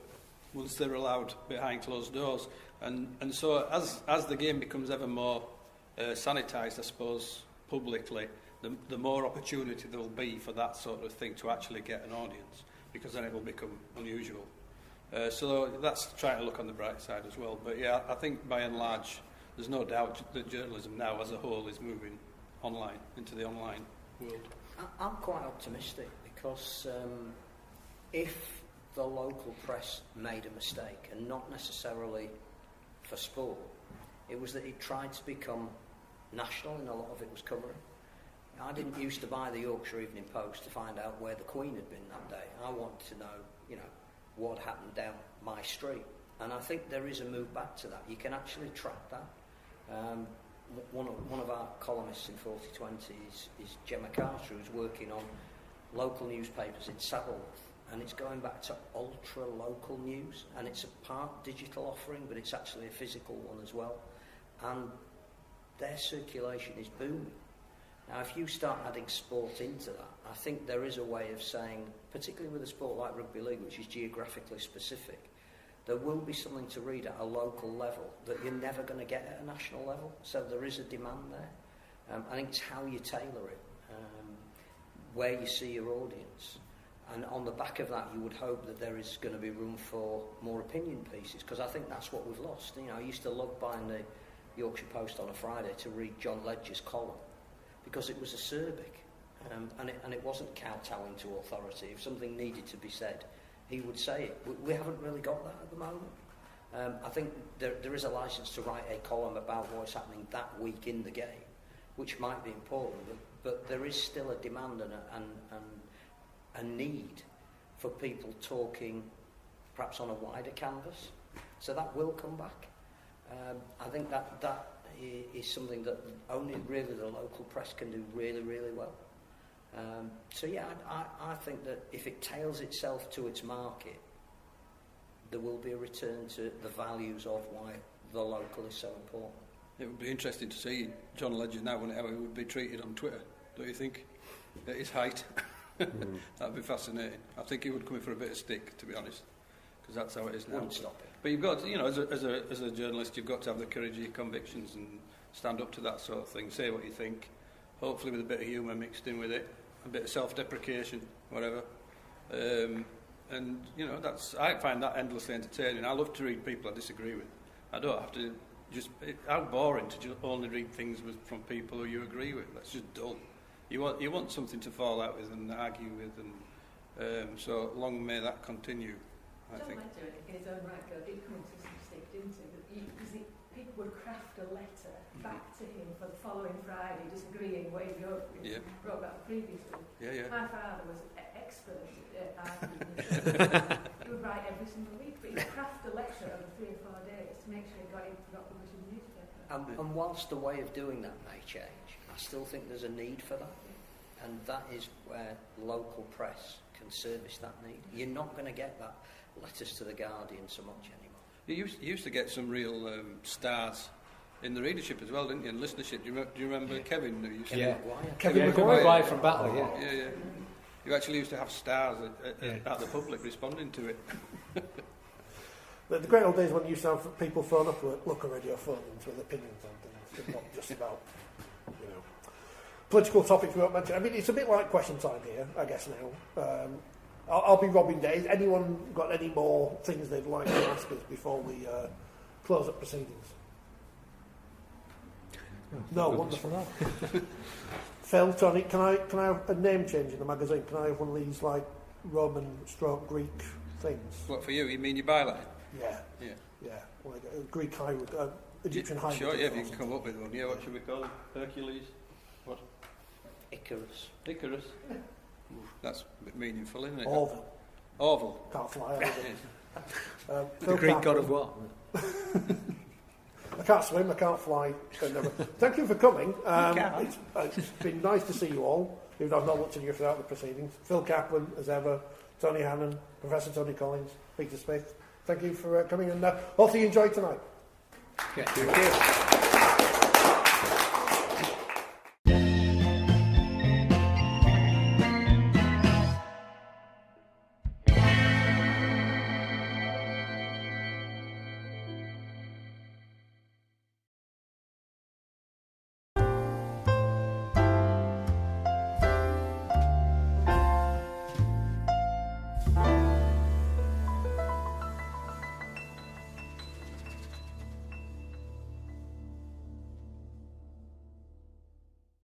[SPEAKER 3] once they're allowed behind closed doors. And so as the game becomes ever more sanitised, I suppose, publicly, the more opportunity there will be for that sort of thing to actually get an audience, because then it will become unusual. So that's trying to look on the bright side as well. But yeah, I think by and large, there's no doubt that journalism now as a whole is moving online, into the online world.
[SPEAKER 2] I'm quite optimistic because if the local press made a mistake, and not necessarily for sport, it was that it tried to become national and a lot of it was covering. I didn't used to buy the Yorkshire Evening Post to find out where the Queen had been that day. I wanted to know, you know, what happened down my street. And I think there is a move back to that. You can actually track that. One of our columnists in Forty20 is Gemma Carter, who's working on local newspapers in Saddleworth, and it's going back to ultra-local news, and it's a part digital offering, but it's actually a physical one as well. And their circulation is booming. Now, if you start adding sport into that, I think there is a way of saying, particularly with a sport like rugby league, which is geographically specific, there will be something to read at a local level that you're never going to get at a national level. So there is a demand there. I think it's how you tailor it, where you see your audience. And on the back of that, you would hope that there is going to be room for more opinion pieces, because I think that's what we've lost. You know, I used to love buying the Yorkshire Post on a Friday to read John Ledger's column, because it was acerbic, and it wasn't kowtowing to authority. If something needed to be said, he would say it. We haven't really got that at the moment. I think there is a licence to write a column about what's happening that week in the game, which might be important, but there is still a demand and a need for people talking perhaps on a wider canvas. So that will come back. I think that is something that only really the local press can do really, really well. So yeah, I think that if it tails itself to its market, there will be a return to the values of why the local is so important.
[SPEAKER 3] It would be interesting to see John Ledger now and how he would be treated on Twitter, don't you think? At his height. That'd be fascinating. I think he would come in for a bit of stick, to be honest, because that's how it is now.
[SPEAKER 2] Wouldn't stop it.
[SPEAKER 3] But you've got to, as a journalist, you've got to have the courage of your convictions and stand up to that sort of thing, say what you think, hopefully with a bit of humour mixed in with it, a bit of self-deprecation, whatever. And, I find that endlessly entertaining. I love to read people I disagree with. I don't have to how boring to just only read things from people who you agree with. That's just dull. You want something to fall out with and argue with, and so long may that continue. I think.
[SPEAKER 9] John Ledger, in his own right, did come into some stick, didn't he? Because people would craft a letter back to him for the following Friday, disagreeing what he wrote about previously.
[SPEAKER 3] Yeah.
[SPEAKER 9] My father was an expert at arguing. He would write every single week, but he'd craft a lecture over 3 or 4 days to make sure he got published in the newspaper.
[SPEAKER 2] And whilst the way of doing that may change, I still think there's a need for that. And that is where local press can service that need. You're not going to get that letters to the Guardian so much anymore.
[SPEAKER 3] You used to get some real stars in the readership as well, didn't you? And listenership. Do you remember Kevin? Who used to
[SPEAKER 1] Kevin
[SPEAKER 4] Maguire from Battle,
[SPEAKER 3] yeah. You actually used to have stars at the public responding to it.
[SPEAKER 1] The great old days when you used to have people phone up with local radio phones with opinions on things, not just about, political topics we won't mention. I mean, it's a bit like question time here, I guess now. I'll be robbing Dave. Anyone got any more things they'd like to ask us before we close up proceedings? No, wonderful. Phil, Tony, can I have a name change in the magazine? Can I have one of these like Roman/Greek things?
[SPEAKER 3] What, for you? You mean your byline?
[SPEAKER 1] Yeah. Like a Greek hieroglyph, Egyptian hieroglyph.
[SPEAKER 3] Sure, yeah, if you can come up with one. Yeah, what should we call it? Hercules? What?
[SPEAKER 2] Icarus.
[SPEAKER 3] That's a bit meaningful, isn't it?
[SPEAKER 1] Orville. Can't fly.
[SPEAKER 4] The Greek god of what?
[SPEAKER 1] I can't swim, I can't fly. Thank you for coming. It's been nice to see you all, even though I've not looked at you throughout the proceedings. Phil Kaplan, as ever, Tony Hannan, Professor Tony Collins, Peter Smith. Thank you for coming, and hopefully you enjoyed tonight.
[SPEAKER 4] Yeah, thank you.